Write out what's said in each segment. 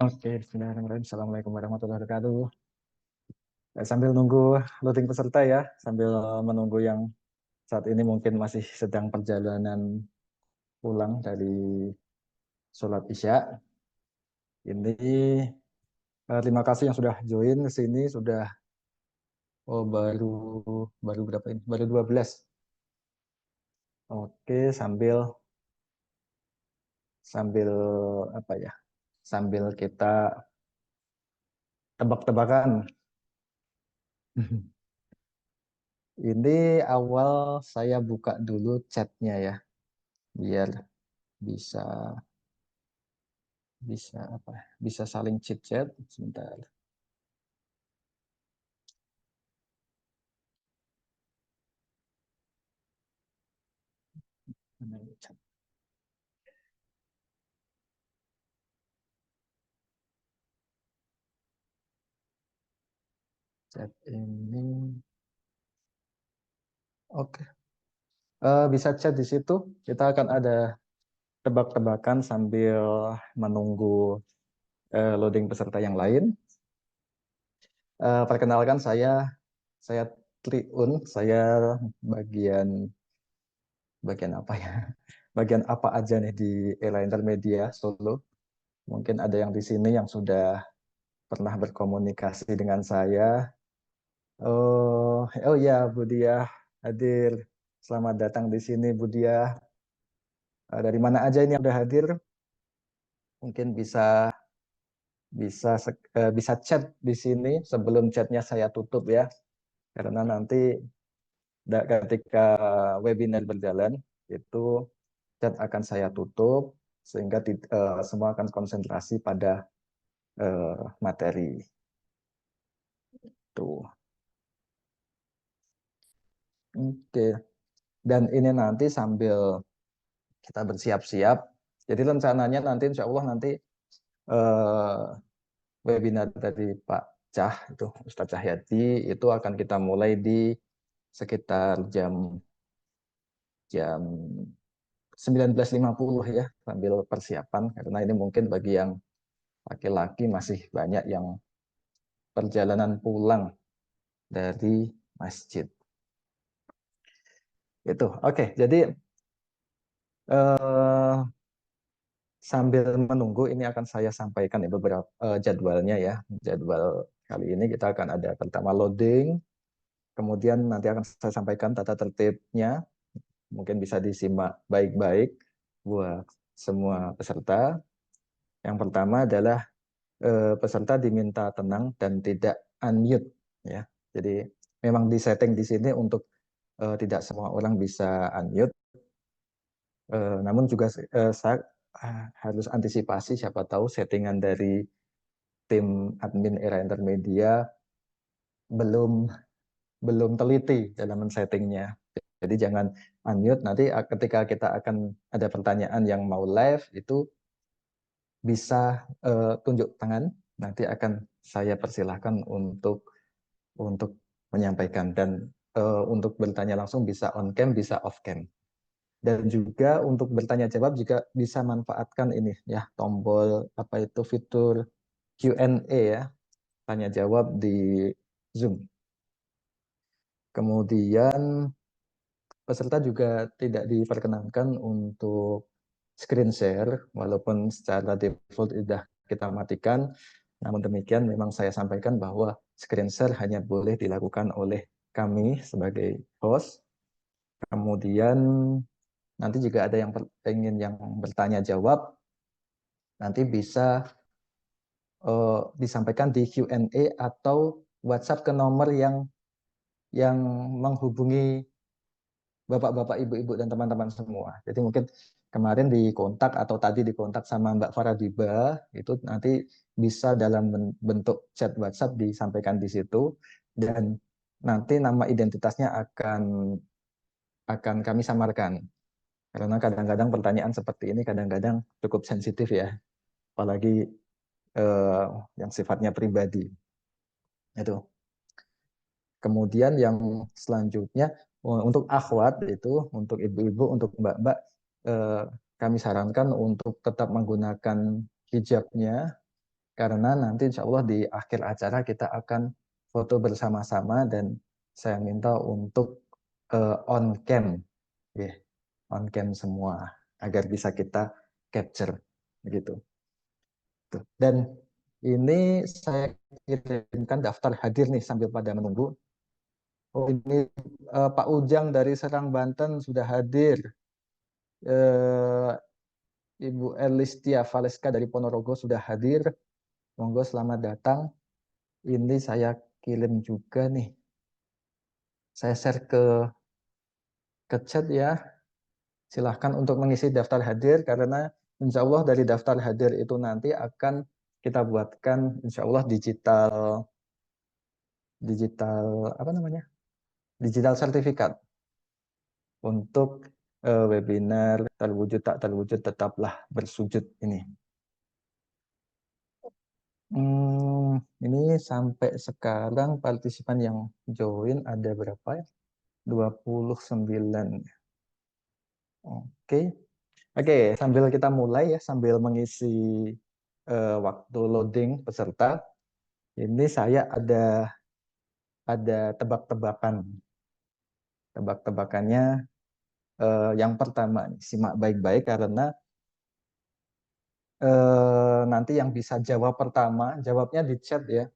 Oke, bismillahirrahmanirrahim. Assalamualaikum warahmatullahi wabarakatuh. Sambil nunggu loading peserta ya, sambil menunggu yang saat ini mungkin masih sedang perjalanan pulang dari sholat Isya. Ini terima kasih yang sudah join ke sini, sudah baru baru berapa ini? Baru 12. Oke, sambil sambil apa ya? Sambil kita tebak-tebakan. Ini awal saya buka dulu chatnya ya, biar bisa bisa apa bisa saling chit chat sebentar. Chat ini oke. Bisa chat di situ, kita akan ada tebak-tebakan sambil menunggu loading peserta yang lain. Perkenalkan saya Triun, saya bagian bagian apa ya, bagian apa aja nih di Ela Intermedia Solo. Mungkin ada yang di sini yang sudah pernah berkomunikasi dengan saya. Oh ya, Bu Diah hadir. Selamat datang di sini, Bu Diah. Dari mana aja ini yang udah hadir? Mungkin bisa chat di sini sebelum chatnya saya tutup ya. Karena nanti ketika webinar berjalan itu chat akan saya tutup sehingga semua akan konsentrasi pada materi. Tuh. Oke. Dan ini nanti sambil kita bersiap-siap. Jadi rencananya nanti insya Allah nanti eh, webinar dari Pak Cah itu Ustadz Cahyadi itu akan kita mulai di sekitar jam jam 19.50 ya sambil persiapan karena ini mungkin bagi yang laki-laki masih banyak yang perjalanan pulang dari masjid. Itu. Oke, jadi eh, sambil menunggu ini akan saya sampaikan ya beberapa jadwalnya ya. Jadwal kali ini kita akan ada pertama loading, kemudian nanti akan saya sampaikan tata tertibnya, mungkin bisa disimak baik-baik buat semua peserta. Yang pertama adalah peserta diminta tenang dan tidak unmute ya. Jadi memang disetting di sini untuk tidak semua orang bisa unmute. Namun juga saya harus antisipasi siapa tahu settingan dari tim admin era intermedia belum belum teliti dalam men-settingnya. Jadi jangan unmute nanti ketika kita akan ada pertanyaan yang mau live itu bisa tunjuk tangan nanti akan saya persilahkan untuk menyampaikan dan untuk bertanya langsung bisa on cam bisa off cam. Dan juga untuk bertanya jawab juga bisa manfaatkan ini ya tombol apa itu fitur Q&A ya tanya jawab di Zoom. Kemudian peserta juga tidak diperkenankan untuk screen share walaupun secara default sudah kita matikan. Namun demikian memang saya sampaikan bahwa screen share hanya boleh dilakukan oleh kami sebagai host. Kemudian nanti juga ada yang ingin yang bertanya jawab nanti bisa disampaikan di Q&A atau WhatsApp ke nomor yang menghubungi bapak-bapak, ibu-ibu dan teman-teman semua. Jadi mungkin kemarin dikontak atau tadi dikontak sama Mbak Faradiba itu nanti bisa dalam bentuk chat WhatsApp disampaikan di situ dan nanti nama identitasnya akan kami samarkan. Karena kadang-kadang pertanyaan seperti ini kadang-kadang cukup sensitif ya, apalagi eh, yang sifatnya pribadi. Itu. Kemudian yang selanjutnya untuk akhwat itu untuk ibu-ibu, untuk mbak-mbak kami sarankan untuk tetap menggunakan hijabnya karena nanti insya Allah di akhir acara kita akan foto bersama-sama dan saya minta untuk on cam, ya, on cam semua agar bisa kita capture begitu. Dan ini saya kirimkan daftar hadir nih sambil pada menunggu. Oh ini Pak Ujang dari Serang Banten sudah hadir. Eh, Ibu Elistia Valeska dari Ponorogo sudah hadir. Monggo selamat datang. Ini saya kirim juga nih. Saya share ke chat ya. Silahkan untuk mengisi daftar hadir karena insya Allah dari daftar hadir itu nanti akan kita buatkan insya Allah digital apa namanya? Digital sertifikat untuk webinar terwujud tak terwujud tetaplah bersujud ini. Ini sampai sekarang partisipan yang join ada berapa ya? 29. Oke. Oke, sambil kita mulai ya, sambil mengisi waktu loading peserta, ini saya ada tebak-tebakan. Tebak-tebakannya yang pertama, simak baik-baik karena nanti yang bisa jawab pertama, jawabnya di chat ya,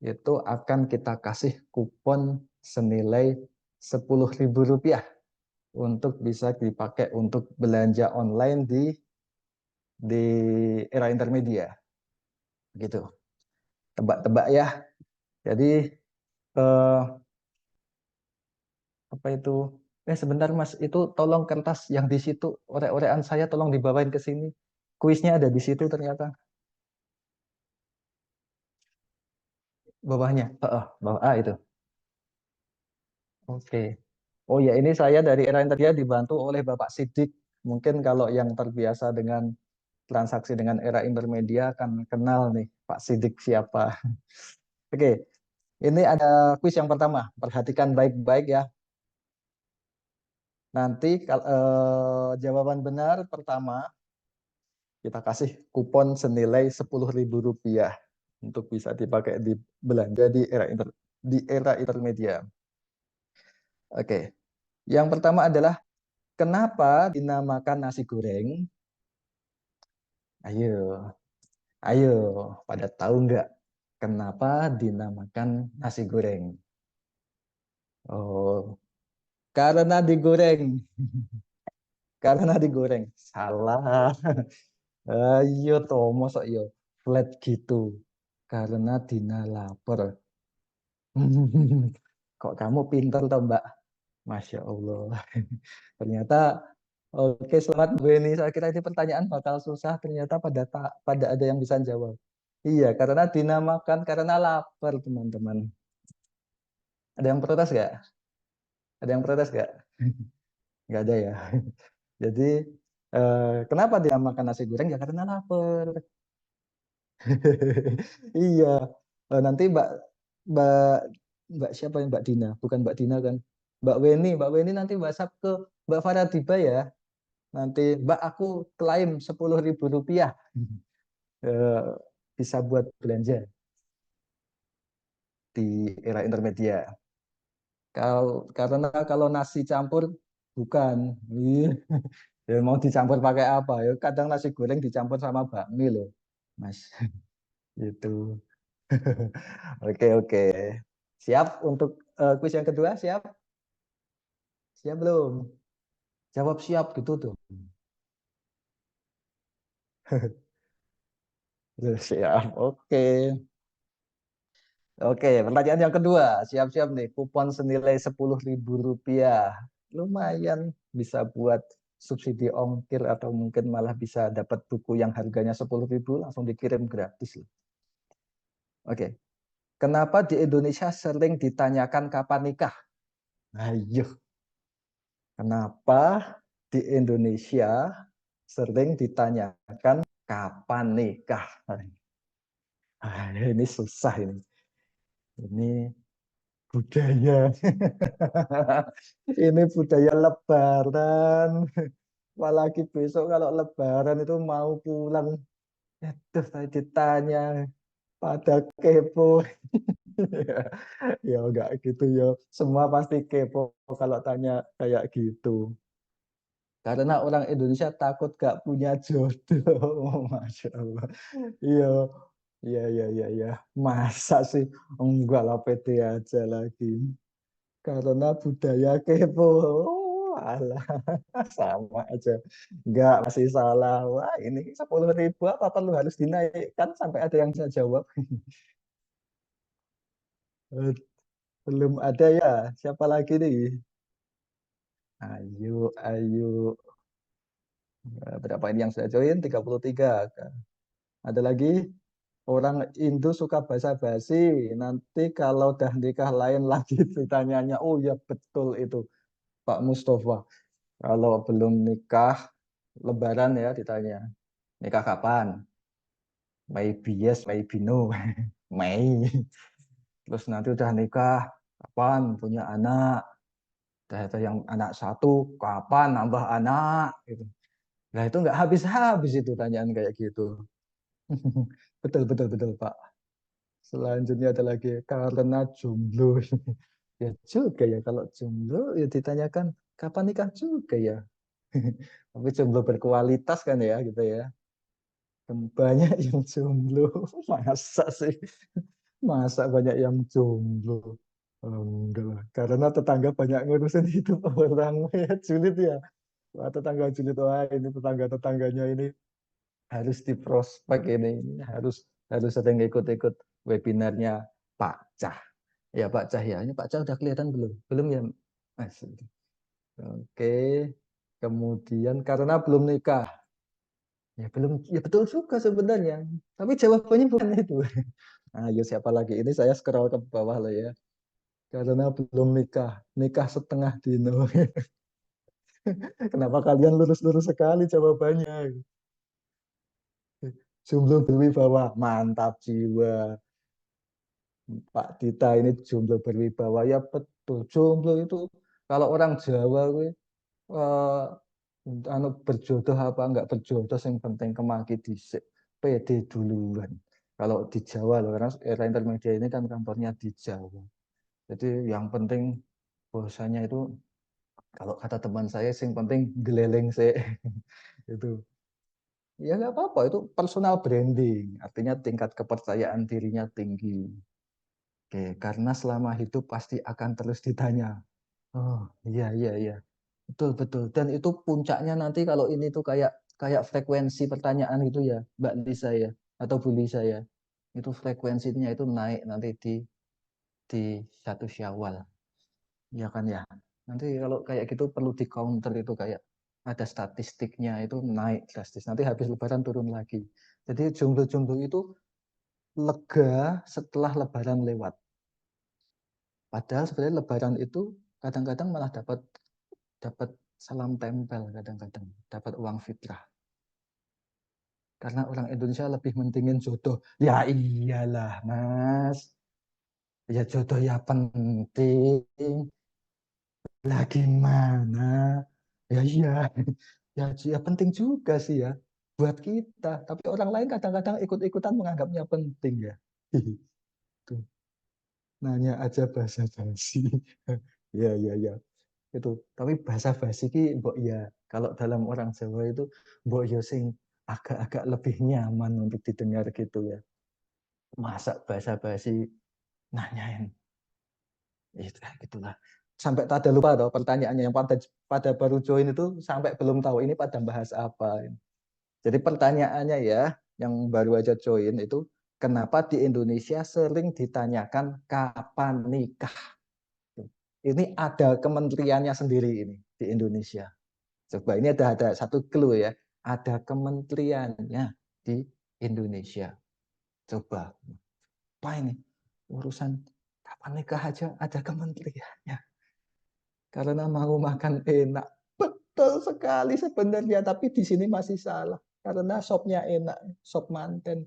itu akan kita kasih kupon senilai Rp10.000 untuk bisa dipakai untuk belanja online di era intermedia. Gitu. Tebak-tebak ya. Jadi eh, apa itu? Sebentar Mas, itu tolong kertas yang di situ orek-orekan saya tolong dibawain ke sini. Kuisnya ada di situ ternyata. Bawahnya. Bawah A itu. Oke. Oh ya, ini saya dari era intermedia dibantu oleh Bapak Sidik. Mungkin kalau yang terbiasa dengan transaksi dengan era intermedia akan kenal nih Pak Sidik siapa. Oke, ini ada kuis yang pertama. Perhatikan baik-baik ya. Nanti jawaban benar pertama kita kasih kupon senilai Rp10.000 untuk bisa dipakai di belanja di era intermedia. Oke, yang pertama adalah kenapa dinamakan nasi goreng? Ayo, ayo, pada tahu nggak kenapa dinamakan nasi goreng? Oh, karena digoreng. Karena digoreng. Salah. Ayo toh, mosok yo flat gitu. Karena Dina lapar. Kok kamu pinter toh, Mbak? Masya Allah. Ternyata oke, selamat Bu Eni. Saya kira ini pertanyaan bakal susah. Ternyata pada ada yang bisa jawab. Iya, karena dinamakan karena lapar, teman-teman. Ada yang protes nggak? Ada yang protes nggak? Nggak ada ya. Jadi kenapa dinamakan nasi goreng? Ya karena lapar. Iya. Nanti Mbak Mbak siapa yang Mbak Dina? Bukan Mbak Dina kan? Mbak Weni nanti WhatsApp ke Mbak Faradiba ya. Nanti Mbak aku klaim Rp10.000 eh, bisa buat belanja di era intermedia. Karena kalau nasi campur bukan. Ih, ya mau dicampur pakai apa? Ya kadang nasi goreng dicampur sama bakmi loh, Mas. Itu. Oke, oke. Siap untuk kuis yang kedua? Siap? Siap belum? Jawab siap gitu tuh. Siap. Oke. Oke, pertanyaan yang kedua. Siap-siap nih. Kupon senilai Rp10.000. Lumayan bisa buat subsidi ongkir atau mungkin malah bisa dapat buku yang harganya 10.000 langsung dikirim gratis loh. Oke. Kenapa di Indonesia sering ditanyakan kapan nikah? Ayo, kenapa di Indonesia sering ditanyakan kapan nikah? Ini susah ini. Ini budaya. Ini budaya lebaran. Apalagi besok kalau lebaran itu mau pulang Itu saya ditanya pada kepo. Ya enggak gitu ya. Semua pasti kepo kalau tanya kayak gitu. Karena orang Indonesia takut gak punya jodoh. Masya Allah. Iya, iya, iya, iya, iya. Masa sih? Enggak lah, pede aja lagi. Karena budaya kepo. Oh, alah, sama aja. Enggak, masih salah. Wah, ini 10.000 apa perlu harus dinaikkan sampai ada yang bisa jawab? Eh, Belum ada ya. Siapa lagi nih? Ayo, ayo. Berapa ini yang sudah join? 33. Ada lagi? Orang Indo suka basa-basi. Nanti kalau udah nikah lain lagi ditanyanya. Oh ya betul itu Pak Mustafa. Kalau belum nikah, Lebaran ya ditanya. Nikah kapan? Maybe yes, maybe no. Mei. Terus nanti udah nikah, kapan punya anak? Udah ada yang anak satu, kapan nambah anak? Gitu. Nah itu nggak habis-habis itu tanyaan kayak gitu. Betul, betul, betul Pak. Selanjutnya ada lagi karena jomblo. Ya juga ya kalau jomblo ya ditanyakan kapan nikah juga ya. Tapi jomblo berkualitas kan ya gitu ya. Banyak yang jomblo. Masa sih? Masa banyak yang jomblo? Oh, enggak lah. Karena tetangga banyak ngurusin hidup orang. Ya, julid ya. Wah, tetangga julid. Wah, ini tetangga-tetangganya ini harus diprospek ini. Harus harus sering ikut-ikut webinarnya Pak Cah. Ya Pak Cah ya. Ini Pak Cah udah kelihatan belum? Belum ya Mas? Oke. Kemudian karena belum nikah. Ya belum, ya betul juga sebenarnya. Tapi jawabannya bukan itu. Ayo siapa lagi? Ini saya scroll ke bawah lah ya. Karena belum nikah. Nikah setengah dino. Kenapa kalian lurus-lurus sekali jawabannya? Jomblo berwibawa. Mantap jiwa. Pak Dita ini jomblo berwibawa. Ya betul. Jomblo itu kalau orang Jawa eh, anu berjodoh apa enggak berjodoh yang penting kemaki dhisik pede duluan kalau di Jawa loh karena era intermedia ini kan kantornya di Jawa jadi yang penting bahwasanya itu kalau kata teman saya yang penting geleleng sih itu ya nggak apa-apa itu personal branding artinya tingkat kepercayaan dirinya tinggi. Oke karena selama hidup pasti akan terus ditanya oh iya iya iya. Betul, betul. Dan itu puncaknya nanti kalau ini tuh kayak kayak frekuensi pertanyaan itu ya, Mbak Lisa ya, atau Bu Lisa ya. Itu frekuensinya itu naik nanti di 1 Syawal. Ya kan ya. Nanti kalau kayak gitu perlu di counter itu kayak ada statistiknya itu naik drastis. Nanti habis lebaran turun lagi. Jadi jomblo-jomblo itu lega setelah lebaran lewat. Padahal sebenarnya lebaran itu kadang-kadang malah dapat dapat salam tempel kadang-kadang, dapat uang fitrah. Karena orang Indonesia lebih mentingin jodoh. Ya iyalah, Mas. Ya jodoh ya penting. Lah gimana? Ya iya. Ya, ya penting juga sih ya buat kita. Tapi orang lain kadang-kadang ikut-ikutan menganggapnya penting ya. Tuh, nanya aja bahasa basi. Ya, ya, ya. Itu. Tapi bahasa basi ki mbok ya kalau dalam orang Jawa itu mbok ya sing agak-agak lebih nyaman untuk didengar gitu ya. Masa bahasa basi nanyain itu gitulah sampai tada lupa toh pertanyaannya yang pada baru join itu sampai belum tahu ini pada bahas apa. Jadi pertanyaannya ya yang baru aja join itu kenapa di Indonesia sering ditanyakan kapan nikah? Ini ada kementeriannya sendiri ini di Indonesia. Coba ini ada satu clue ya. Ada kementeriannya di Indonesia. Coba apa ini? Urusan kapan nikah aja ada kementeriannya. Karena mau makan enak. Betul sekali sebenarnya, tapi di sini masih salah. Karena sopnya enak, sop manten.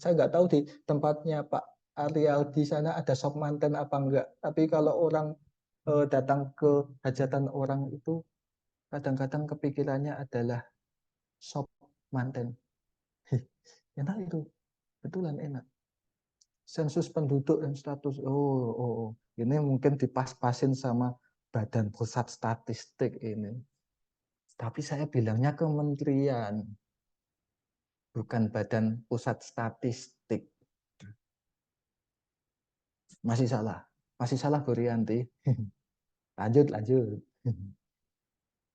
Saya nggak tahu di tempatnya Pak Ariel di sana ada sop manten apa enggak. Tapi kalau orang datang ke hajatan orang itu kadang-kadang kepikirannya adalah sop manten. Enak itu, betulan enak. Sensus penduduk dan status. Ini mungkin dipas-pasin sama Badan Pusat Statistik ini. Tapi saya bilangnya kementerian, bukan Badan Pusat Statistik. Masih salah Bu Rianti. Lanjut, lanjut.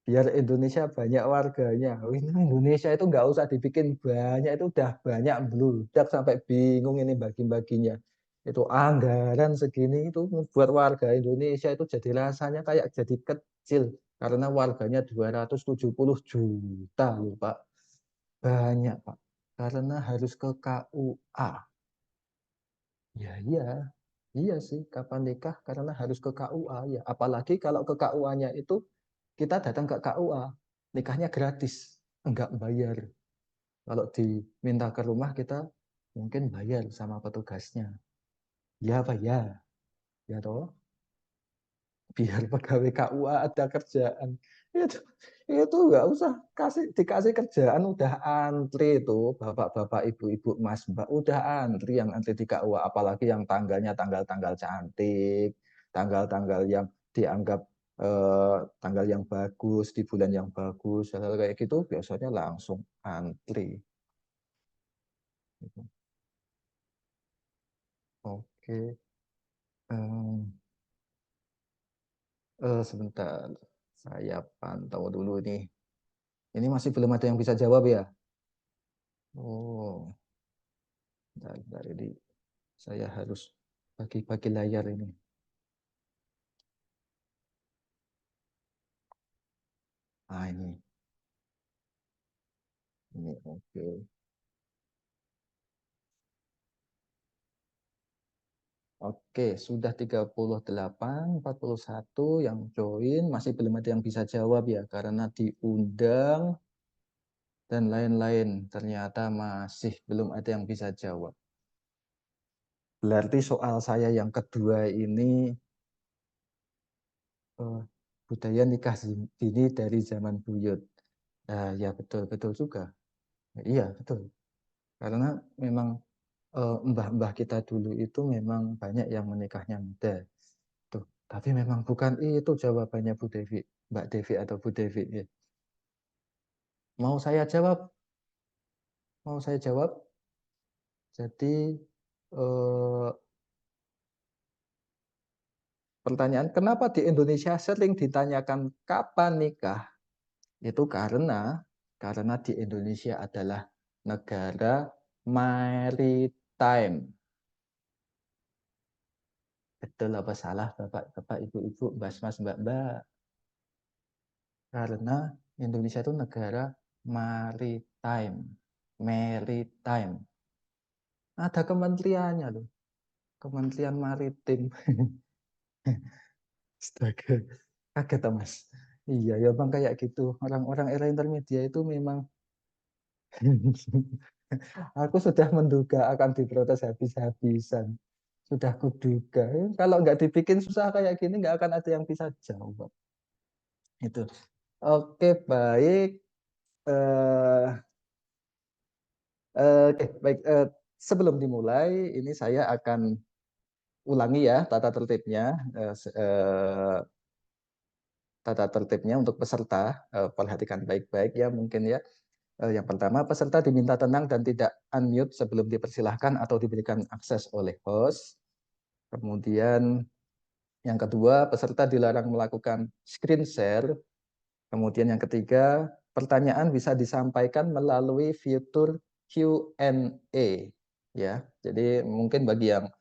Biar Indonesia banyak warganya. Ini Indonesia itu nggak usah dibikin banyak, itu udah banyak bludak sampai bingung ini bagi-baginya. Itu anggaran segini itu buat warga Indonesia itu jadi rasanya kayak jadi kecil karena warganya 270 juta loh Pak. Banyak Pak. Karena harus ke KUA. Ya iya, iya sih kapan nikah karena harus ke KUA ya. Apalagi kalau ke KUA-nya itu kita datang ke KUA, nikahnya gratis, enggak bayar. Kalau diminta ke rumah kita mungkin bayar sama petugasnya. Ya apa ya? Ya toh, biar pegawai KUA ada kerjaan. Itu itu nggak usah dikasih kerjaan udah antri itu bapak-bapak, ibu-ibu, mas, mbak udah antri yang antri di KUA, apalagi yang tanggalnya tanggal-tanggal cantik, tanggal-tanggal yang dianggap tanggal yang bagus di bulan yang bagus, hal-hal kayak gitu biasanya langsung antri. Oke. Um, Sebentar, saya pantau dulu nih. Ini masih belum ada yang bisa jawab ya? Oh, bentar, ini saya harus bagi-bagi layar ini. Ah, ini oke. Oke, sudah 38, 41 yang join, masih belum ada yang bisa jawab ya, karena diundang dan lain-lain. Ternyata masih belum ada yang bisa jawab. Berarti soal saya yang kedua ini eh, budaya nikah dini dari zaman buyut. Nah, ya betul juga. Iya betul. Karena memang mbah-mbah kita dulu itu memang banyak yang menikahnya muda. Tuh. Tapi memang bukan itu jawabannya Bu Devi, Mbak Devi atau Bu Devi. Ya. Mau saya jawab? Mau saya jawab? Jadi eh, pertanyaan kenapa di Indonesia sering ditanyakan kapan nikah? Itu karena di Indonesia adalah negara maritime. Betul apa salah Bapak, Ibu-ibu, Mas, Mbak-mbak? Karena Indonesia itu negara maritime. Maritime. Ada kementeriannya loh. Kementerian Maritim. Astaga. Kaget Mas. Iya, ya bang kayak gitu. Orang-orang era intermedia itu memang aku sudah menduga akan diprotes habis-habisan. Sudah kuduga. Kalau nggak dibikin susah kayak gini, nggak akan ada yang bisa jawab. Itu. Oke, baik. Eh, Oke, baik. Sebelum dimulai, ini saya akan ulangi ya tata tertibnya. Tata tertibnya untuk peserta. Perhatikan baik-baik ya mungkin ya. Yang pertama, peserta diminta tenang dan tidak unmute sebelum dipersilahkan atau diberikan akses oleh host. Kemudian yang kedua, peserta dilarang melakukan screen share. Kemudian yang ketiga, pertanyaan bisa disampaikan melalui fitur Q&A. Ya, jadi mungkin bagi yang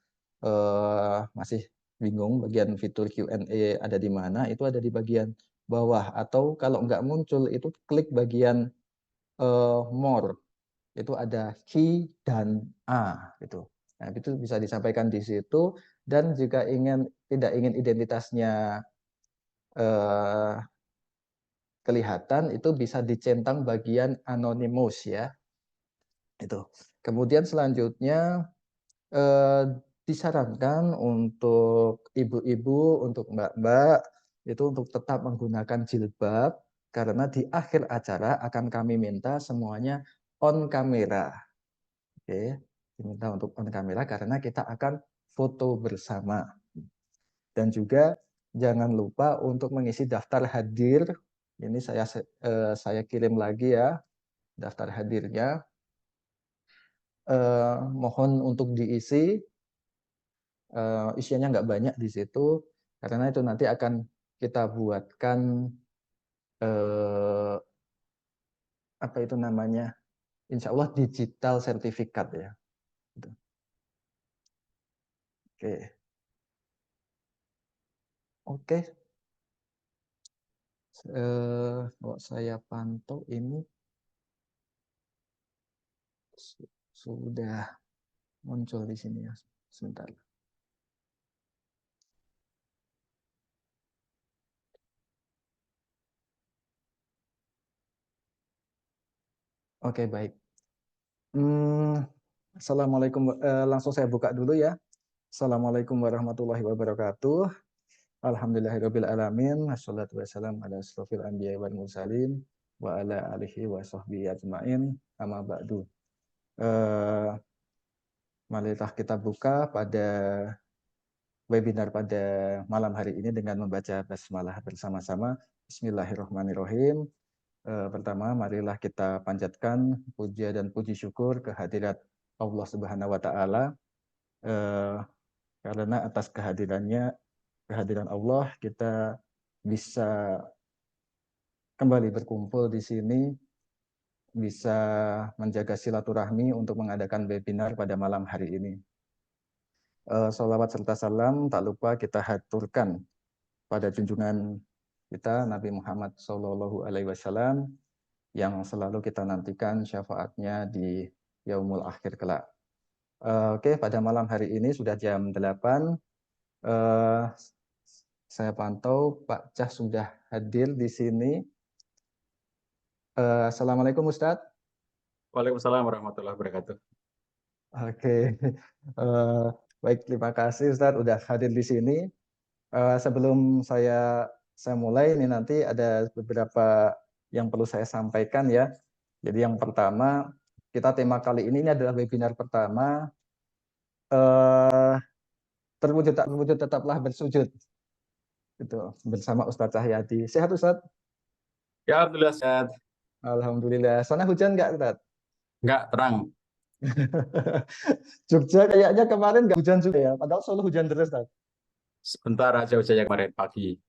masih bingung bagian fitur Q&A ada di mana, itu ada di bagian bawah. Atau kalau nggak muncul, itu klik bagian more. Itu ada Q dan A. Gitu. Nah, itu bisa disampaikan di situ. Dan jika tidak ingin identitasnya eh, kelihatan, itu bisa dicentang bagian anonymous ya. Itu. Kemudian selanjutnya eh, disarankan untuk ibu-ibu, untuk mbak-mbak, itu untuk tetap menggunakan jilbab, karena di akhir acara akan kami minta semuanya on kamera. Oke, diminta untuk on kamera karena kita akan foto bersama. Dan juga jangan lupa untuk mengisi daftar hadir. Ini saya kirim lagi ya daftar hadirnya. Mohon untuk diisi. Isinya nggak banyak di situ karena itu nanti akan kita buatkan apa itu namanya, insya Allah digital sertifikat ya. Oke, oke. Kalau saya pantau ini sudah muncul di sini ya. Sebentar. Oke, baik. Assalamualaikum. Langsung saya buka dulu ya. Assalamualaikum warahmatullahi wabarakatuh. Alhamdulillahirabbil alamin. Wassalatu wassalamu ala asrofil anbiya'i wal mursalin wa ala alihi wa sahbihi ajmain. Amma ba'du. Marilah kita buka pada webinar pada malam hari ini dengan membaca basmalah bersama-sama. Bismillahirrahmanirrahim. Pertama, marilah kita panjatkan puja dan puji syukur kehadirat Allah Subhanahu wa taala, karena atas kehadiran Allah kita bisa kembali berkumpul di sini, bisa menjaga silaturahmi untuk mengadakan webinar pada malam hari ini. Sholawat serta salam tak lupa kita haturkan pada junjungan kita Nabi Muhammad SAW yang selalu kita nantikan syafaatnya di yaumul akhir kelak. Oke, pada malam hari ini sudah jam 8. Saya pantau Pak Cah sudah hadir di sini. Assalamualaikum Ustadz. Waalaikumsalam warahmatullahi wabarakatuh. Oke, baik, terima kasih Ustadz sudah hadir di sini. Sebelum saya mulai ini nanti ada beberapa yang perlu saya sampaikan ya. Jadi yang pertama, kita tema kali ini adalah webinar pertama, terwujud tak terwujud tetaplah bersujud. Itu bersama Ustadz Cahyadi. Sehat Ustadz? Ya, alhamdulillah sehat. Alhamdulillah. Sana hujan nggak Ustadz? Nggak, terang. Jogja kayaknya kemarin nggak hujan juga ya, padahal Solo hujan terus Ustadz. Sebentar aja hujannya kemarin pagi.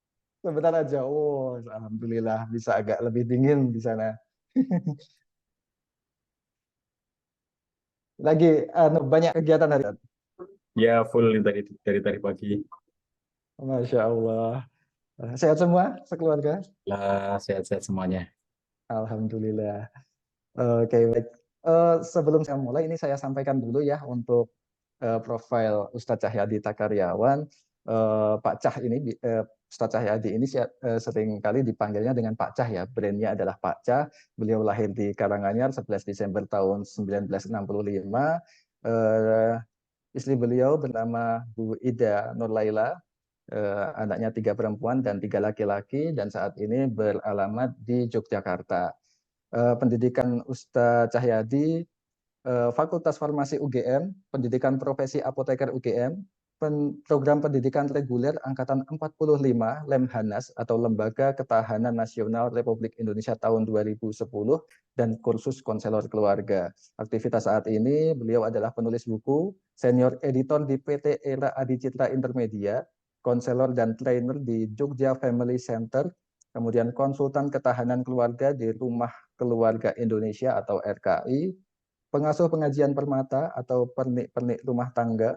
Sebentar aja. Oh, alhamdulillah bisa agak lebih dingin di sana. Lagi banyak kegiatan hari ini. Ya, full dari tadi pagi. Masya Allah. Sehat semua sekeluarga? Lah, sehat-sehat semuanya. Alhamdulillah. Oke, baik. Sebelum saya mulai, ini saya sampaikan dulu ya untuk profil Ustadz Cahyadi Takaryawan. Pak Cah ini, Ustadz Cahyadi ini sering kali dipanggilnya dengan Pak Cah ya. Brandnya adalah Pak Cah. Beliau lahir di Karanganyar 11 Desember tahun 1965. Istri beliau bernama Bu Ida Nurlaila. Anaknya 3 perempuan dan 3 laki-laki, dan saat ini beralamat di Yogyakarta. Pendidikan Ustadz Cahyadi, Fakultas Farmasi UGM, pendidikan profesi apoteker UGM, program pendidikan reguler angkatan 45 Lemhanas atau Lembaga Ketahanan Nasional Republik Indonesia tahun 2010, dan kursus konselor keluarga. Aktivitas saat ini beliau adalah penulis buku, senior editor di PT Era Adicitra Intermedia, konselor dan trainer di Jogja Family Center, kemudian konsultan ketahanan keluarga di Rumah Keluarga Indonesia atau RKI, pengasuh pengajian permata atau pernik-pernik rumah tangga,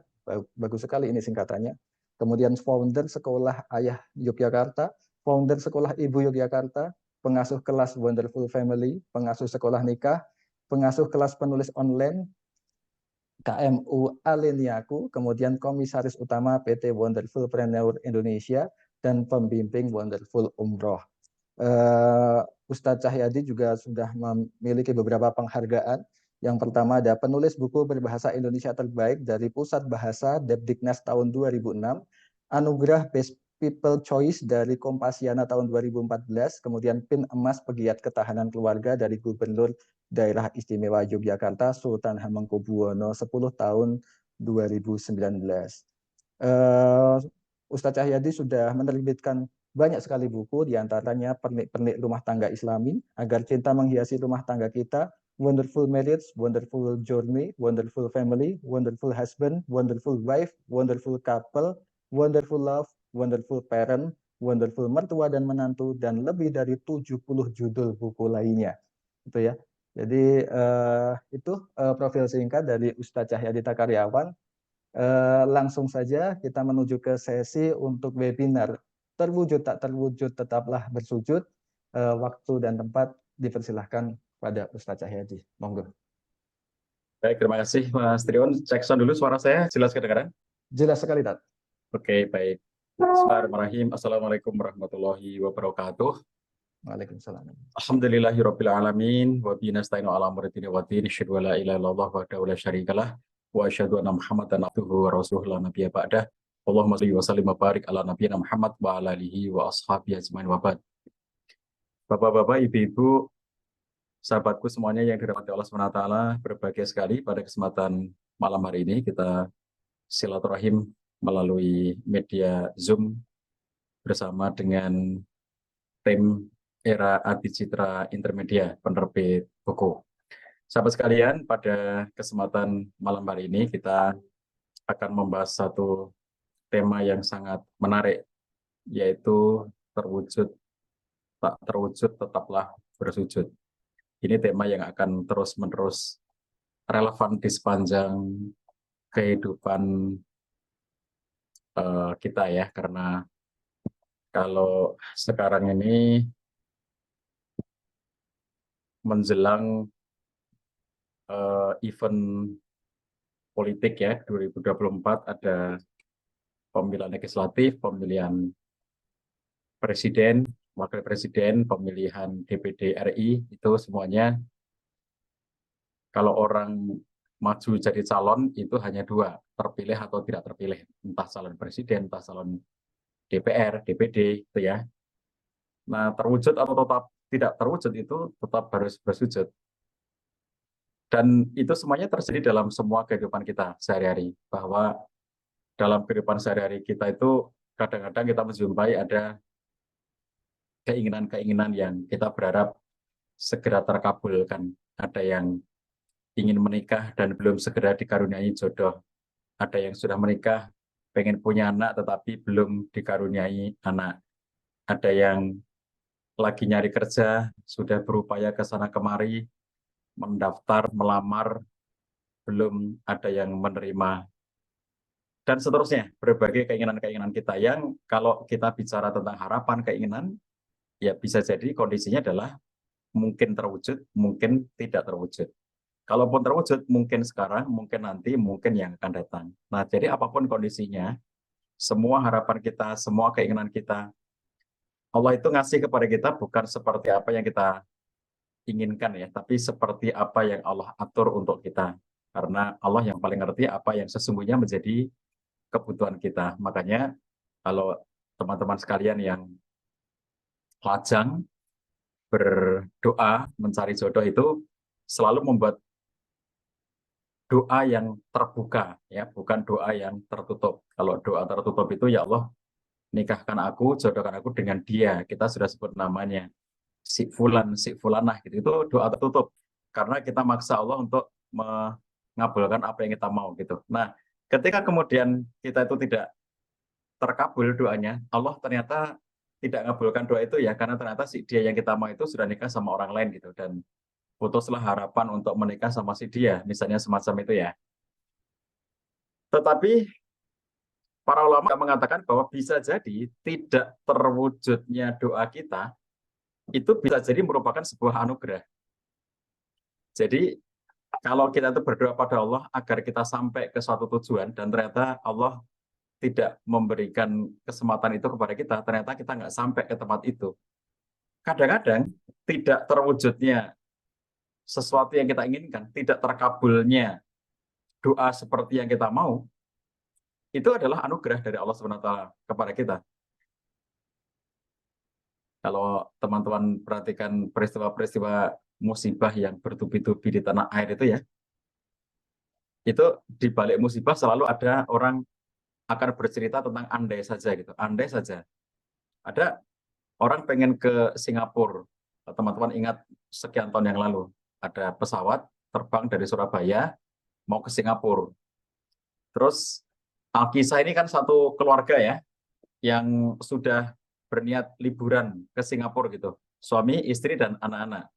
bagus sekali ini singkatannya. Kemudian founder Sekolah Ayah Yogyakarta, founder Sekolah Ibu Yogyakarta, pengasuh kelas Wonderful Family, pengasuh sekolah nikah, pengasuh kelas penulis online, KMU Aliniaku, kemudian komisaris utama PT Wonderful Preneur Indonesia, dan pembimbing Wonderful Umroh. Ustadz Cahyadi juga sudah memiliki beberapa penghargaan. Yang pertama ada penulis buku berbahasa Indonesia terbaik dari Pusat Bahasa Depdiknas tahun 2006, Anugerah Best People Choice dari Kompasiana tahun 2014, kemudian pin emas pegiat ketahanan keluarga dari Gubernur Daerah Istimewa Yogyakarta Sultan Hamengkubuwono 10 tahun 2019. Ustadz Cahyadi sudah menerbitkan banyak sekali buku, diantaranya Pernik-pernik Rumah Tangga Islami, Agar Cinta Menghiasi Rumah Tangga Kita, Wonderful Marriage, Wonderful Journey, Wonderful Family, Wonderful Husband, Wonderful Wife, Wonderful Couple, Wonderful Love, Wonderful Parent, Wonderful Mertua dan Menantu, dan lebih dari 70 judul buku lainnya. Itu ya. Jadi itu profil singkat dari Ustadz Cahyadi Takaryawan. Langsung saja kita menuju ke sesi untuk webinar terwujud tak terwujud tetaplah bersujud. Waktu dan tempat dipersilahkan pada Ustadz Cahyadi. Monggo. Baik, terima kasih Mas Trion. Cek sound dulu, suara saya jelas kedengaran? Jelas sekali, Tat. Oke, baik. Bismillahirrahmanirrahim. Assalamualaikum warahmatullahi wabarakatuh. Waalaikumsalam. Alhamdulillahirabbil alamin wa bihi nasta'inu ala umuri dunya waddin. Asyhadu an la ilaha illallah wahdahu la syarikalah wa asyhadu anna Muhammadan abduhu wa rasuluhu la nabiyya ba'dah. Allahumma shalli wa sallim wa barik ala nabiyyina Muhammad wa ala alihi wa ashabihi ajmain wa ba'd. Bapak-bapak, ibu-ibu, sahabatku semuanya yang dirahmati Allah SWT, berbahagia sekali pada kesempatan malam hari ini kita silaturahim melalui media Zoom bersama dengan tim Era Adi Citra Intermedia, penerbit buku. Sahabat sekalian, pada kesempatan malam hari ini kita akan membahas satu tema yang sangat menarik, yaitu terwujud tak terwujud tetaplah bersujud. Ini tema yang akan terus-menerus relevan di sepanjang kehidupan kita ya, karena kalau sekarang ini menjelang event politik ya, 2024 ada pemilihan legislatif, pemilihan presiden, wakil presiden, pemilihan DPD RI, itu semuanya kalau orang maju jadi calon itu hanya dua, terpilih atau tidak terpilih, entah calon presiden, entah calon DPR, DPD, itu ya. Nah, terwujud atau tetap tidak terwujud itu tetap harus bersujud. Dan itu semuanya terjadi dalam semua kehidupan kita sehari-hari. Bahwa dalam kehidupan sehari-hari kita itu kadang-kadang kita menjumpai ada keinginan-keinginan yang kita berharap segera terkabulkan. Ada yang ingin menikah dan belum segera dikaruniai jodoh. Ada yang sudah menikah, pengen punya anak tetapi belum dikaruniai anak. Ada yang lagi nyari kerja, sudah berupaya ke sana kemari, mendaftar, melamar, belum ada yang menerima. Dan seterusnya, berbagai keinginan-keinginan kita yang kalau kita bicara tentang harapan, keinginan, ya bisa jadi kondisinya adalah mungkin terwujud, mungkin tidak terwujud. Kalaupun terwujud, mungkin sekarang, mungkin nanti, mungkin yang akan datang. Nah, jadi apapun kondisinya, semua harapan kita, semua keinginan kita, Allah itu ngasih kepada kita bukan seperti apa yang kita inginkan ya, tapi seperti apa yang Allah atur untuk kita. Karena Allah yang paling ngerti apa yang sesungguhnya menjadi kebutuhan kita. Makanya kalau teman-teman sekalian yang lajang berdoa mencari jodoh itu selalu membuat doa yang terbuka ya, bukan doa yang tertutup. Kalau doa tertutup itu ya Allah nikahkan aku, jodohkan aku dengan dia. Kita sudah sebut namanya si fulan, si fulanah gitu. Itu doa tertutup karena kita maksa Allah untuk mengabulkan apa yang kita mau gitu. Nah, ketika kemudian kita itu tidak terkabul doanya, Allah ternyata tidak mengabulkan doa itu ya karena ternyata si dia yang kita mau itu sudah nikah sama orang lain gitu, dan putuslah harapan untuk menikah sama si dia, misalnya semacam itu ya. Tetapi para ulama mengatakan bahwa bisa jadi tidak terwujudnya doa kita itu bisa jadi merupakan sebuah anugerah. Jadi kalau kita itu berdoa pada Allah agar kita sampai ke suatu tujuan dan ternyata Allah tidak memberikan kesempatan itu kepada kita, ternyata kita nggak sampai ke tempat itu. Kadang-kadang tidak terwujudnya sesuatu yang kita inginkan, tidak terkabulnya doa seperti yang kita mau, itu adalah anugerah dari Allah SWT kepada kita. Kalau teman-teman perhatikan peristiwa-peristiwa musibah yang bertubi-tubi di tanah air itu ya, itu di balik musibah selalu ada orang akan bercerita tentang andai saja gitu. Andai saja. Ada orang pengen ke Singapura. Teman-teman ingat sekian tahun yang lalu. Ada pesawat terbang dari Surabaya mau ke Singapura. Terus Alkisah ini kan satu keluarga ya, yang sudah berniat liburan ke Singapura gitu. Suami, istri, dan anak-anak.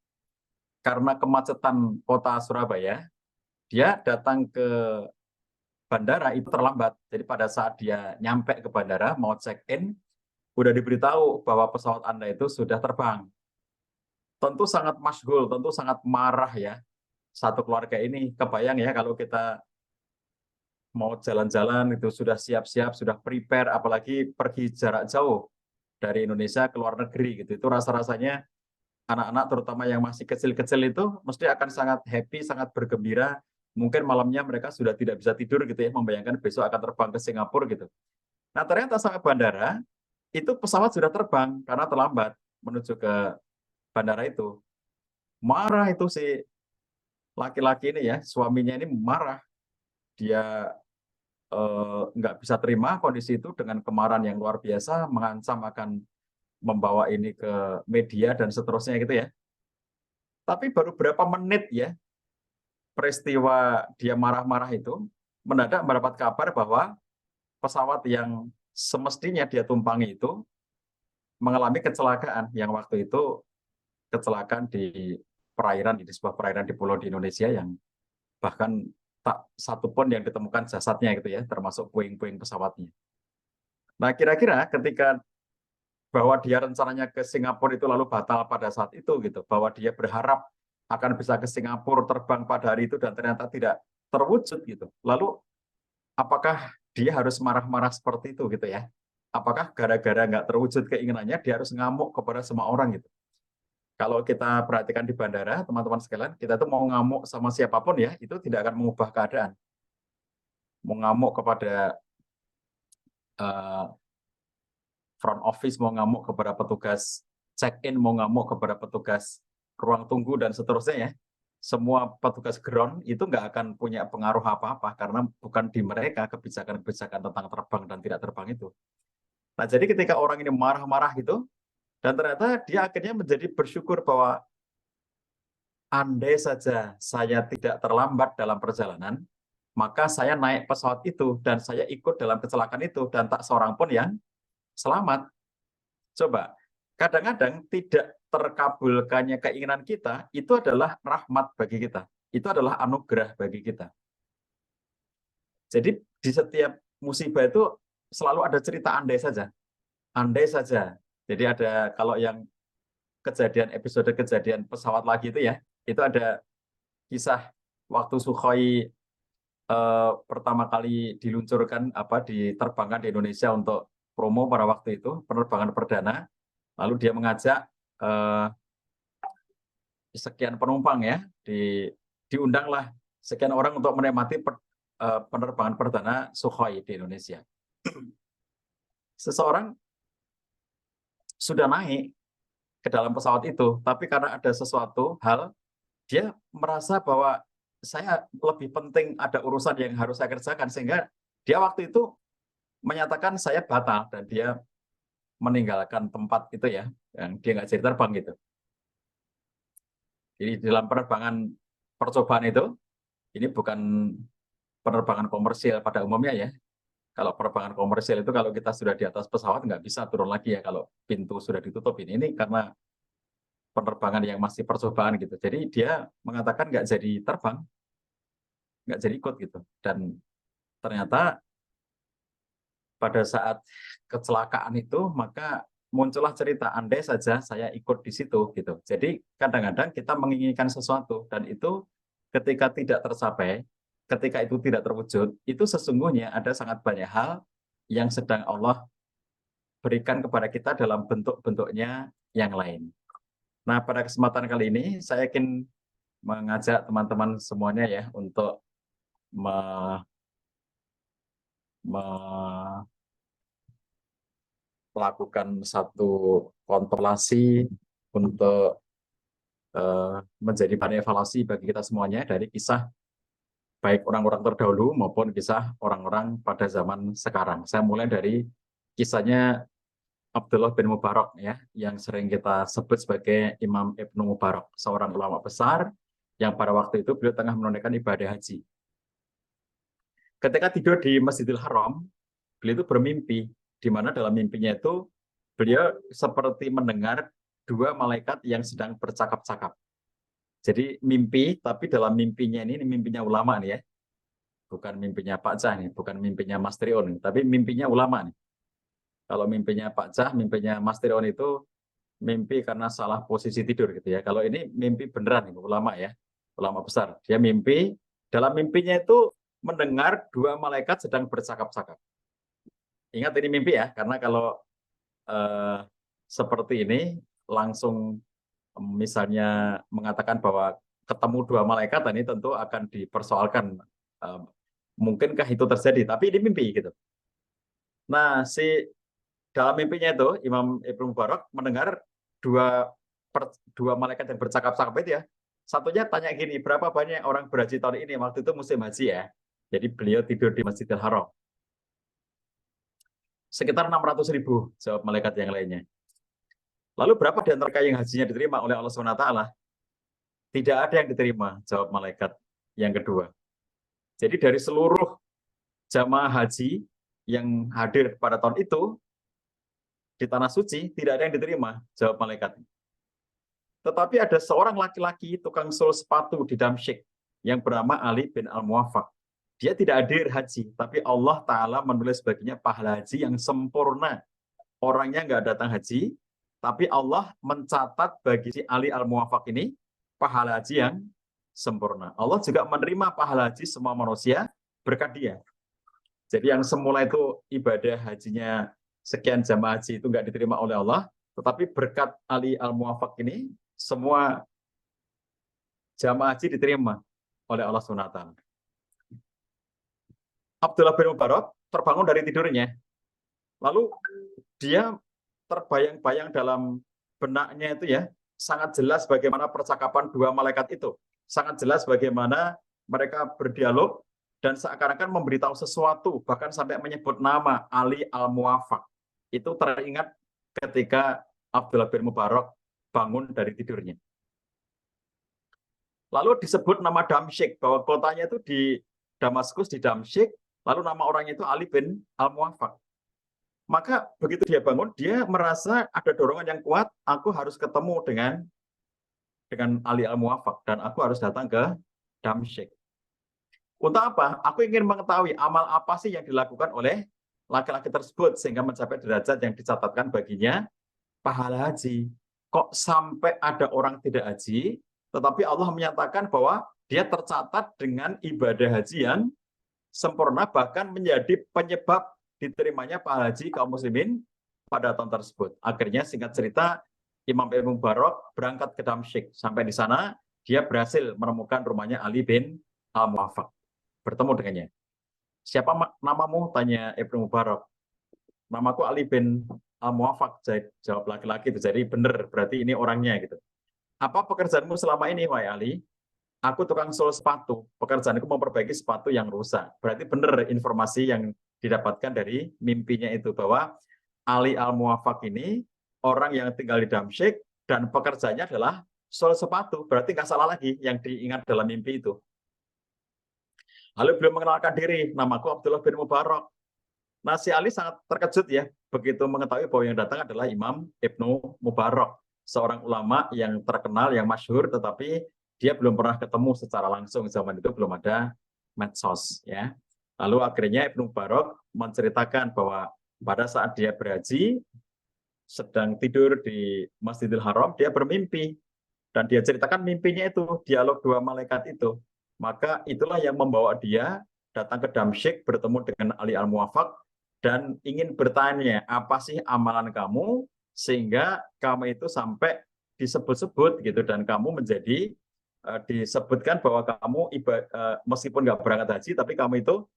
Karena kemacetan kota Surabaya, dia datang ke bandara itu terlambat. Jadi pada saat dia nyampe ke bandara, mau check-in, udah diberitahu bahwa pesawat Anda itu sudah terbang. Tentu sangat masyghul, tentu sangat marah ya. Satu keluarga ini, kebayang ya kalau kita mau jalan-jalan itu sudah siap-siap, sudah prepare, apalagi pergi jarak jauh dari Indonesia ke luar negeri gitu. Itu rasa-rasanya anak-anak terutama yang masih kecil-kecil itu mesti akan sangat happy, sangat bergembira. Mungkin malamnya mereka sudah tidak bisa tidur gitu ya, membayangkan besok akan terbang ke Singapura gitu. Nah ternyata sampai bandara, itu pesawat sudah terbang karena terlambat menuju ke bandara itu. Marah itu si laki-laki ini ya, suaminya ini marah. Dia nggak bisa terima kondisi itu dengan kemarahan yang luar biasa, mengancam akan membawa ini ke media dan seterusnya gitu ya. Tapi baru berapa menit ya peristiwa dia marah-marah itu, mendadak mendapat kabar bahwa pesawat yang semestinya dia tumpangi itu mengalami kecelakaan yang waktu itu kecelakaan di perairan, di sebuah perairan di pulau di Indonesia yang bahkan tak satu pun yang ditemukan jasadnya gitu ya, termasuk puing-puing pesawatnya. Nah, kira-kira ketika bahwa dia rencananya ke Singapura itu lalu batal pada saat itu gitu, bahwa dia berharap akan bisa ke Singapura terbang pada hari itu dan ternyata tidak terwujud gitu. Lalu apakah dia harus marah-marah seperti itu gitu ya? Apakah gara-gara nggak terwujud keinginannya dia harus ngamuk kepada semua orang gitu? Kalau kita perhatikan di bandara, teman-teman sekalian, kita tuh mau ngamuk sama siapapun ya, itu tidak akan mengubah keadaan. Mau ngamuk kepada uh, front office, mau ngamuk kepada petugas check-in, mau ngamuk kepada petugas ruang tunggu, dan seterusnya ya. Semua petugas ground itu nggak akan punya pengaruh apa-apa, karena bukan di mereka kebijakan-kebijakan tentang terbang dan tidak terbang itu. Nah, jadi ketika orang ini marah-marah gitu, dan ternyata dia akhirnya menjadi bersyukur bahwa andai saja saya tidak terlambat dalam perjalanan, maka saya naik pesawat itu dan saya ikut dalam kecelakaan itu dan tak seorang pun yang selamat. Coba, kadang-kadang tidak terkabulkannya keinginan kita itu adalah rahmat bagi kita. Itu adalah anugerah bagi kita. Jadi di setiap musibah itu selalu ada cerita andai saja. Andai saja. Jadi ada kalau yang kejadian episode kejadian pesawat lagi itu ya, itu ada kisah waktu Sukhoi pertama kali diluncurkan diterbangkan di Indonesia untuk promo pada waktu itu penerbangan perdana, lalu dia mengajak eh, sekian penumpang ya, diundanglah sekian orang untuk menikmati penerbangan perdana Sukhoi di Indonesia. Seseorang sudah naik ke dalam pesawat itu, tapi karena ada sesuatu hal, dia merasa bahwa saya lebih penting ada urusan yang harus saya kerjakan, sehingga dia waktu itu menyatakan saya batal dan dia meninggalkan tempat itu ya, yang dia nggak jadi terbang gitu. Jadi dalam penerbangan percobaan itu, ini bukan penerbangan komersial pada umumnya ya. Kalau penerbangan komersial itu kalau kita sudah di atas pesawat nggak bisa turun lagi ya kalau pintu sudah ditutup. Ini karena penerbangan yang masih percobaan gitu. Jadi dia mengatakan nggak jadi terbang, nggak jadi ikut gitu. Dan ternyata pada saat kecelakaan itu maka muncullah cerita andai saja saya ikut di situ gitu. Jadi kadang-kadang kita menginginkan sesuatu dan itu ketika tidak tercapai, ketika itu tidak terwujud, itu sesungguhnya ada sangat banyak hal yang sedang Allah berikan kepada kita dalam bentuk-bentuknya yang lain. Nah, pada kesempatan kali ini saya ingin mengajak teman-teman semuanya ya untuk me, me, melakukan satu kontemplasi untuk menjadi bahan evaluasi bagi kita semuanya dari kisah baik orang-orang terdahulu maupun kisah orang-orang pada zaman sekarang. Saya mulai dari kisahnya Abdullah bin Mubarak ya, yang sering kita sebut sebagai Imam Ibnu Mubarak, seorang ulama besar yang pada waktu itu beliau tengah menunaikan ibadah haji. Ketika tidur di Masjidil Haram, beliau itu bermimpi, di mana dalam mimpinya itu beliau seperti mendengar dua malaikat yang sedang bercakap-cakap. Jadi mimpi, tapi dalam mimpinya ini mimpinya ulama nih ya, bukan mimpinya Pak Cah nih, bukan mimpinya Mas Trion nih, tapi mimpinya ulama nih. Kalau mimpinya Pak Cah, mimpinya Mas Trion itu mimpi karena salah posisi tidur gitu ya. Kalau ini mimpi beneran nih, ulama ya, ulama besar. Dia mimpi, dalam mimpinya itu mendengar dua malaikat sedang bercakap-cakap. Ingat ini mimpi ya, karena kalau eh, seperti ini langsung misalnya mengatakan bahwa ketemu dua malaikat, ini tentu akan dipersoalkan. Mungkinkah itu terjadi? Tapi ini mimpi gitu. Nah, dalam mimpinya itu Imam Ibnu Mubarak mendengar dua malaikat yang bercakap-cakap itu ya. Satunya tanya gini, berapa banyak orang berhaji tahun ini? Waktu itu musim haji ya. Jadi beliau tidur di Masjidil Haram. Sekitar 600.000, jawab malaikat yang lainnya. Lalu berapa di antara yang hajinya diterima oleh Allah SWT? Tidak ada yang diterima, jawab malaikat yang kedua. Jadi dari seluruh jamaah haji yang hadir pada tahun itu, di Tanah Suci, tidak ada yang diterima, jawab malaikat. Tetapi ada seorang laki-laki tukang sol sepatu di Damsyik yang bernama Ali bin Al-Muwaffaq. Dia tidak hadir haji, tapi Allah Ta'ala menulis baginya pahala haji yang sempurna. Orangnya nggak datang haji, tapi Allah mencatat bagi si Ali Al-Muwaffaq ini pahala haji yang sempurna. Allah juga menerima pahala haji semua manusia berkat dia. Jadi yang semula itu ibadah hajinya sekian jamaah haji itu nggak diterima oleh Allah, tetapi berkat Ali Al-Muwaffaq ini semua jamaah haji diterima oleh Allah SWT. Abdullah bin Mubarak terbangun dari tidurnya. Lalu dia terbayang-bayang dalam benaknya itu ya, sangat jelas bagaimana percakapan dua malaikat itu. Sangat jelas bagaimana mereka berdialog dan seakan-akan memberitahu sesuatu, bahkan sampai menyebut nama Ali Al-Muwaffaq. Itu teringat ketika Abdullah bin Mubarak bangun dari tidurnya. Lalu disebut nama Damsyik, bahwa kotanya itu di Damaskus, di Damsyik, lalu nama orangnya itu Ali bin Al-Muwaffaq. Maka begitu dia bangun, dia merasa ada dorongan yang kuat, aku harus ketemu dengan Ali Al-Muwaffaq, dan aku harus datang ke Damsyik. Untuk apa? Aku ingin mengetahui amal apa sih yang dilakukan oleh laki-laki tersebut, sehingga mencapai derajat yang dicatatkan baginya pahala haji. Kok sampai ada orang tidak haji, tetapi Allah menyatakan bahwa dia tercatat dengan ibadah haji yang sempurna, bahkan menjadi penyebab diterimanya pahala haji kaum muslimin pada tahun tersebut. Akhirnya singkat cerita, Imam Ibnu Mubarak berangkat ke Damsyik. Sampai di sana, dia berhasil menemukan rumahnya Ali bin Al-Muwaffaq. Bertemu dengannya. Siapa namamu? Tanya Ibnu Mubarak. Namaku Ali bin Al-Muwaffaq, jawab laki-laki itu. Jadi benar, berarti ini orangnya gitu. Apa pekerjaanmu selama ini, wahai Ali? Aku tukang sol sepatu. Pekerjaanku memperbaiki sepatu yang rusak. Berarti benar informasi yang didapatkan dari mimpinya itu, bahwa Ali Al-Muwaffaq ini orang yang tinggal di Damsyik dan pekerjaannya adalah sol sepatu. Berarti nggak salah lagi yang diingat dalam mimpi itu. Lalu beliau mengenalkan diri, namaku Abdullah bin Mubarak. Nah, si Ali sangat terkejut ya, begitu mengetahui bahwa yang datang adalah Imam Ibnu Mubarak, seorang ulama yang terkenal, yang masyhur, tetapi dia belum pernah ketemu secara langsung. Zaman itu belum ada medsos ya. Lalu akhirnya Ibnu Mubarak menceritakan bahwa pada saat dia berhaji, sedang tidur di Masjidil Haram, dia bermimpi. Dan dia ceritakan mimpinya itu, dialog dua malaikat itu. Maka itulah yang membawa dia datang ke Damsyik, bertemu dengan Ali Al-Muwaffaq, dan ingin bertanya, apa sih amalan kamu, sehingga kamu itu sampai disebut-sebut gitu, dan kamu menjadi disebutkan bahwa kamu meskipun nggak berangkat haji, tapi kamu itu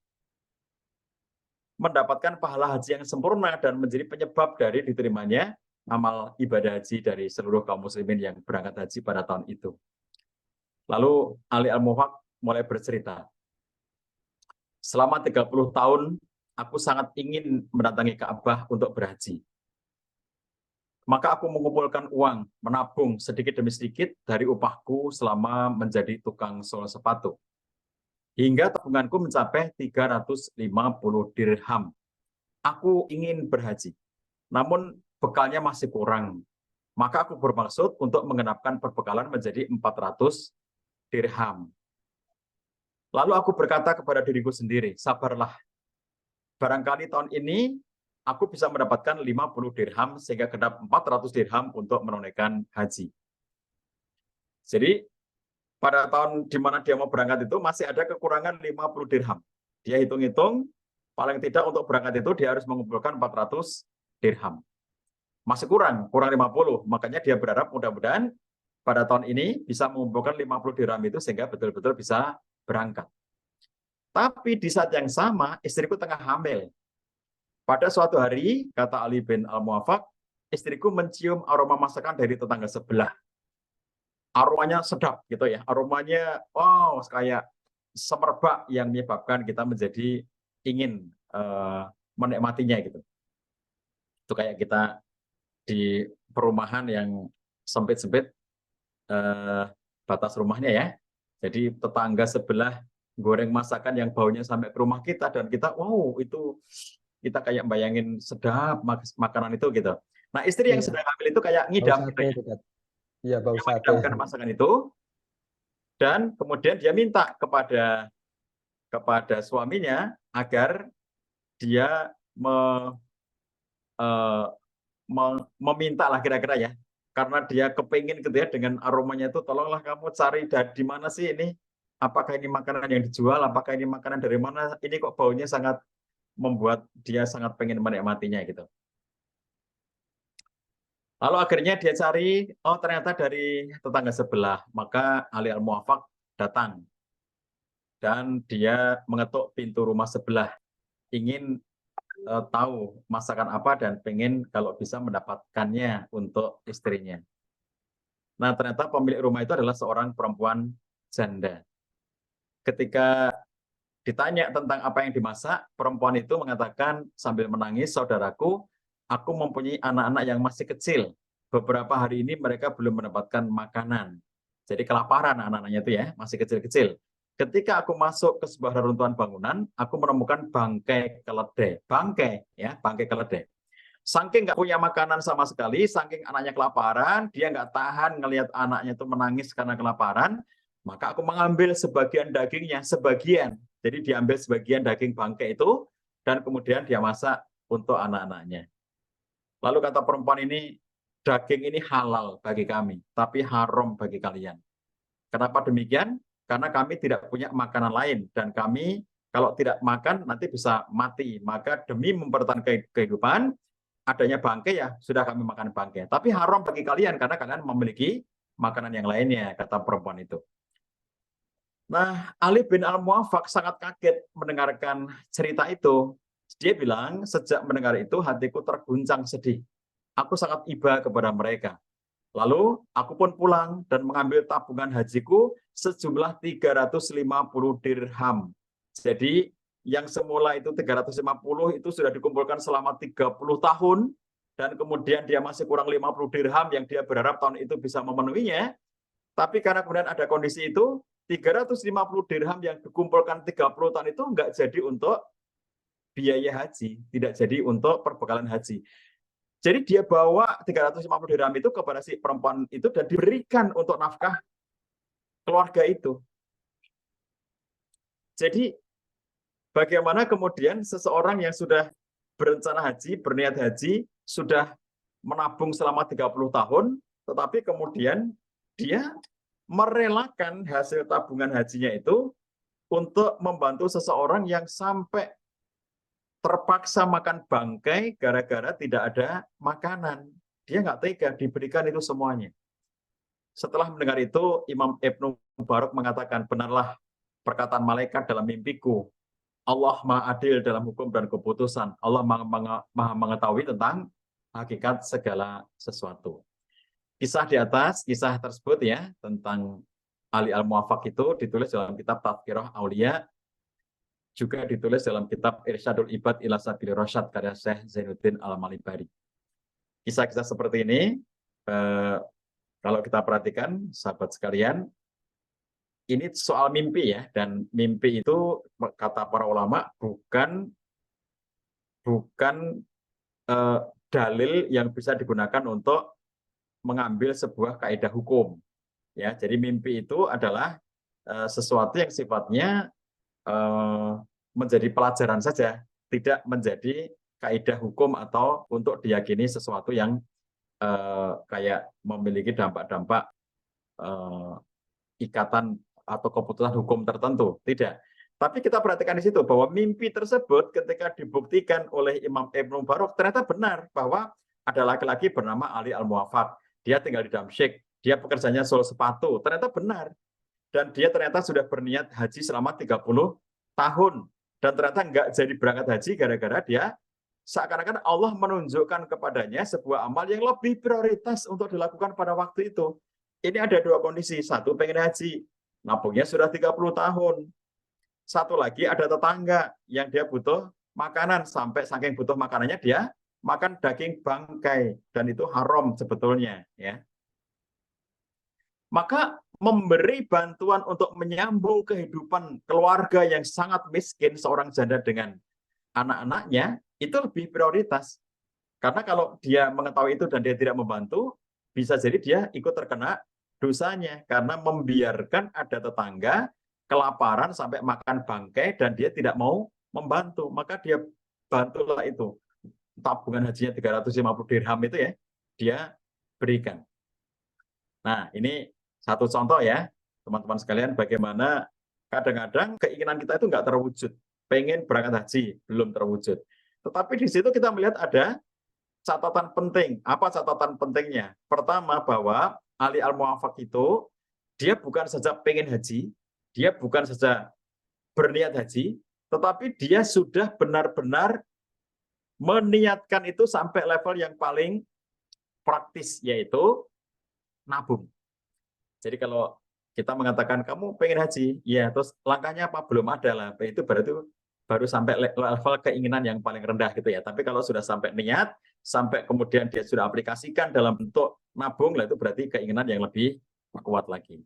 mendapatkan pahala haji yang sempurna dan menjadi penyebab dari diterimanya amal ibadah haji dari seluruh kaum muslimin yang berangkat haji pada tahun itu. Lalu Ali Al-Muwaffaq mulai bercerita, selama 30 tahun aku sangat ingin mendatangi Ka'bah untuk berhaji. Maka aku mengumpulkan uang, menabung sedikit demi sedikit dari upahku selama menjadi tukang sol sepatu. Hingga tabunganku mencapai 350 dirham. Aku ingin berhaji, namun bekalnya masih kurang. Maka aku bermaksud untuk mengenapkan perbekalan menjadi 400 dirham. Lalu aku berkata kepada diriku sendiri, sabarlah. Barangkali tahun ini aku bisa mendapatkan 50 dirham sehingga genap 400 dirham untuk menunaikan haji. Jadi pada tahun di mana dia mau berangkat itu masih ada kekurangan 50 dirham. Dia hitung-hitung paling tidak untuk berangkat itu dia harus mengumpulkan 400 dirham. Masih kurang 50. Makanya dia berharap mudah-mudahan pada tahun ini bisa mengumpulkan 50 dirham itu sehingga betul-betul bisa berangkat. Tapi di saat yang sama istriku tengah hamil. Pada suatu hari, kata Ali bin Al-Muwaffaq, istriku mencium aroma masakan dari tetangga sebelah. Aromanya sedap gitu ya. Aromanya wow, kayak semerbak yang menyebabkan kita menjadi ingin menikmatinya gitu. Itu kayak kita di perumahan yang sempit-sempit batas rumahnya ya. Jadi tetangga sebelah goreng masakan yang baunya sampai ke rumah kita dan kita wow itu kita kayak bayangin sedap makanan itu gitu. Nah istri yang Iya, sedang hamil itu kayak bau ngidam gitu sate ya. itu kan. Iya, bau Dia sate. mengidamkan masakan itu dan kemudian dia minta kepada suaminya agar dia eh, meminta lah kira-kira ya. Karena dia kepingin gitu ya dengan aromanya itu, tolonglah kamu cari di mana sih ini? Apakah ini makanan yang dijual? Apakah ini makanan dari mana? Ini kok baunya sangat membuat dia sangat pengen menikmatinya gitu. Lalu akhirnya dia cari, oh ternyata dari tetangga sebelah. Maka Ali Al-Muwaffaq datang dan dia mengetuk pintu rumah sebelah, ingin tahu masakan apa dan pengen kalau bisa mendapatkannya untuk istrinya. Nah ternyata pemilik rumah itu adalah seorang perempuan janda. Ketika ditanya tentang apa yang dimasak, perempuan itu mengatakan sambil menangis, saudaraku, aku mempunyai anak-anak yang masih kecil. Beberapa hari ini mereka belum mendapatkan makanan. Jadi kelaparan anak-anaknya itu ya, masih kecil-kecil. Ketika aku masuk ke sebuah reruntuhan bangunan, aku menemukan bangkai keledai. Bangkai, ya, bangkai keledai. Saking nggak punya makanan sama sekali, saking anaknya kelaparan, dia nggak tahan ngelihat anaknya itu menangis karena kelaparan, maka aku mengambil sebagian dagingnya, sebagian. Jadi diambil sebagian daging bangkai itu, dan kemudian dia masak untuk anak-anaknya. Lalu kata perempuan ini, daging ini halal bagi kami, tapi haram bagi kalian. Kenapa demikian? Karena kami tidak punya makanan lain, dan kami kalau tidak makan nanti bisa mati. Maka demi mempertahankan kehidupan, adanya bangkai ya sudah kami makan bangkai. Tapi haram bagi kalian karena kalian memiliki makanan yang lainnya, kata perempuan itu. Nah, Ali bin Al-Muwaffaq sangat kaget mendengarkan cerita itu. Dia bilang, sejak mendengar itu hatiku terguncang sedih. Aku sangat iba kepada mereka. Lalu aku pun pulang dan mengambil tabungan hajiku sejumlah 350 dirham. Jadi yang semula itu 350 itu sudah dikumpulkan selama 30 tahun dan kemudian dia masih kurang 50 dirham yang dia berharap tahun itu bisa memenuhinya. Tapi karena kemudian ada kondisi itu 350 dirham yang dikumpulkan 30 tahun itu enggak jadi untuk biaya haji, tidak jadi untuk perbekalan haji. Jadi dia bawa 350 dirham itu kepada si perempuan itu dan diberikan untuk nafkah keluarga itu. Jadi bagaimana kemudian seseorang yang sudah berencana haji, berniat haji, sudah menabung selama 30 tahun, tetapi kemudian dia merelakan hasil tabungan hajinya itu untuk membantu seseorang yang sampai terpaksa makan bangkai gara-gara tidak ada makanan. Dia nggak tega diberikan itu semuanya. Setelah mendengar itu, Imam Ibnu Mubarak mengatakan, benarlah perkataan malaikat dalam mimpiku. Allah Maha Adil dalam hukum dan keputusan. Allah Maha mengetahui tentang hakikat segala sesuatu. Kisah di atas, kisah tersebut ya, tentang Ali Al-Muwaffaq itu ditulis dalam kitab Tadhkirah Aulia, juga ditulis dalam kitab Irsyadul Ibad ila Sabil Rasyad karya Syekh Zainuddin Al-Malibari. Kisah-kisah seperti ini, kalau kita perhatikan, sahabat sekalian, ini soal mimpi ya, dan mimpi itu kata para ulama bukan dalil yang bisa digunakan untuk mengambil sebuah kaidah hukum. Ya, jadi mimpi itu adalah sesuatu yang sifatnya menjadi pelajaran saja, tidak menjadi kaidah hukum atau untuk diyakini sesuatu yang kayak memiliki dampak-dampak ikatan atau keputusan hukum tertentu, tidak. Tapi kita perhatikan di situ bahwa mimpi tersebut ketika dibuktikan oleh Imam Ibnu Barok ternyata benar bahwa ada laki-laki bernama Ali Al-Muwaffaq. Dia tinggal di Damsyik, dia pekerjaannya sol sepatu, ternyata benar. Dan dia ternyata sudah berniat haji selama 30 tahun. Dan ternyata nggak jadi berangkat haji gara-gara dia seakan-akan Allah menunjukkan kepadanya sebuah amal yang lebih prioritas untuk dilakukan pada waktu itu. Ini ada dua kondisi. Satu, pengen haji. Nabungnya sudah 30 tahun. Satu lagi ada tetangga yang dia butuh makanan. Sampai saking butuh makanannya dia makan daging bangkai. Dan itu haram sebetulnya. Ya. Maka memberi bantuan untuk menyambung kehidupan keluarga yang sangat miskin, seorang janda dengan anak-anaknya, itu lebih prioritas. Karena kalau dia mengetahui itu dan dia tidak membantu, bisa jadi dia ikut terkena dosanya. Karena membiarkan ada tetangga kelaparan sampai makan bangkai dan dia tidak mau membantu. Maka dia bantulah itu. Tabungan hajinya 350 dirham itu ya, dia berikan. Nah, ini satu contoh ya, teman-teman sekalian, bagaimana kadang-kadang keinginan kita itu nggak terwujud. Pengen berangkat haji, belum terwujud. Tetapi di situ kita melihat ada catatan penting. Apa catatan pentingnya? Pertama, bahwa Ali Al-Muwaffaq itu, dia bukan saja pengen haji, dia bukan saja berniat haji, tetapi dia sudah benar-benar meniatkan itu sampai level yang paling praktis, yaitu nabung. Jadi kalau kita mengatakan kamu pengen haji, ya terus langkahnya apa? Belum ada lah. Itu baru sampai level keinginan yang paling rendah gitu ya. Tapi kalau sudah sampai niat, sampai kemudian dia sudah aplikasikan dalam bentuk nabung, lah itu berarti keinginan yang lebih kuat lagi.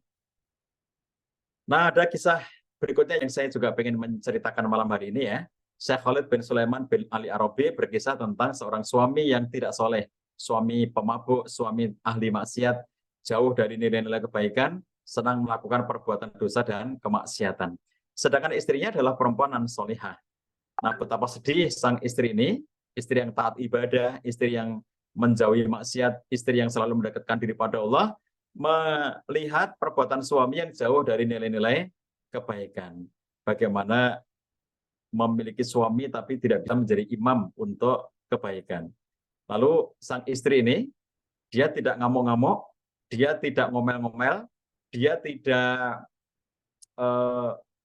Nah, ada kisah berikutnya yang saya juga pengen menceritakan malam hari ini ya. Syekh Khalid bin Sulaiman bin Ali Arabi berkisah tentang seorang suami yang tidak soleh. Suami pemabuk, suami ahli maksiat, jauh dari nilai-nilai kebaikan, senang melakukan perbuatan dosa dan kemaksiatan. Sedangkan istrinya adalah perempuan non-solihah. Nah, betapa sedih sang istri ini, istri yang taat ibadah, istri yang menjauhi maksiat, istri yang selalu mendekatkan diri pada Allah, melihat perbuatan suami yang jauh dari nilai-nilai kebaikan. Bagaimana memiliki suami tapi tidak bisa menjadi imam untuk kebaikan. Lalu sang istri ini, dia tidak ngamuk-ngamuk, dia tidak ngomel-ngomel, dia tidak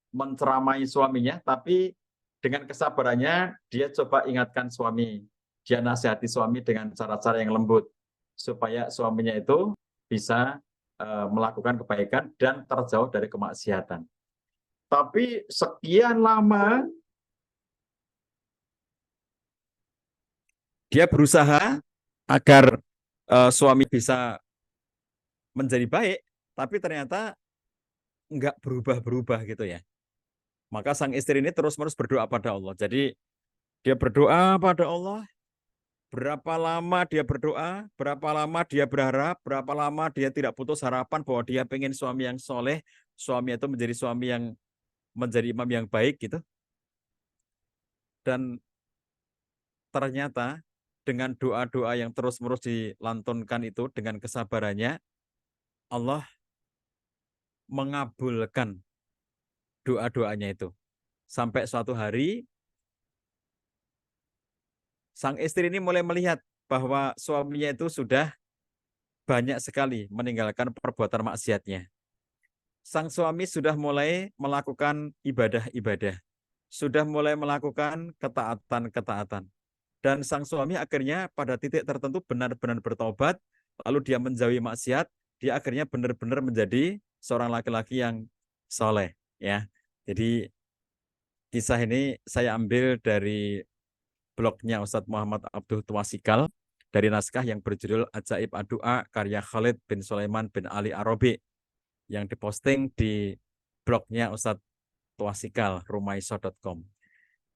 menceramai suaminya, tapi dengan kesabarannya dia coba ingatkan suami, dia nasihati suami dengan cara-cara yang lembut, supaya suaminya itu bisa melakukan kebaikan dan terjauh dari kemaksiatan. Tapi sekian lama dia berusaha agar suami bisa menjadi baik, tapi ternyata nggak berubah-berubah gitu ya. Maka sang istri ini terus-menerus berdoa pada Allah. Jadi dia berdoa pada Allah, berapa lama dia berdoa, berapa lama dia berharap, berapa lama dia tidak putus harapan bahwa dia pengen suami yang soleh, suami itu menjadi suami yang menjadi imam yang baik gitu. Dan ternyata dengan doa-doa yang terus-menerus dilantunkan itu, dengan kesabarannya, Allah mengabulkan doa-doanya itu. Sampai suatu hari, sang istri ini mulai melihat bahwa suaminya itu sudah banyak sekali meninggalkan perbuatan maksiatnya. Sang suami sudah mulai melakukan ibadah-ibadah. sudah mulai melakukan ketaatan-ketaatan. Dan sang suami akhirnya pada titik tertentu benar-benar bertobat, lalu dia menjauhi maksiat, dia akhirnya benar-benar menjadi seorang laki-laki yang soleh. Ya, jadi kisah ini saya ambil dari blognya Ustadz Muhammad Abdul Tuasikal dari naskah yang berjudul Ajaib Adua karya Khalid bin Sulaiman bin Ali Arabi yang diposting di blognya Ustadz Tuasikal, rumaiso.com.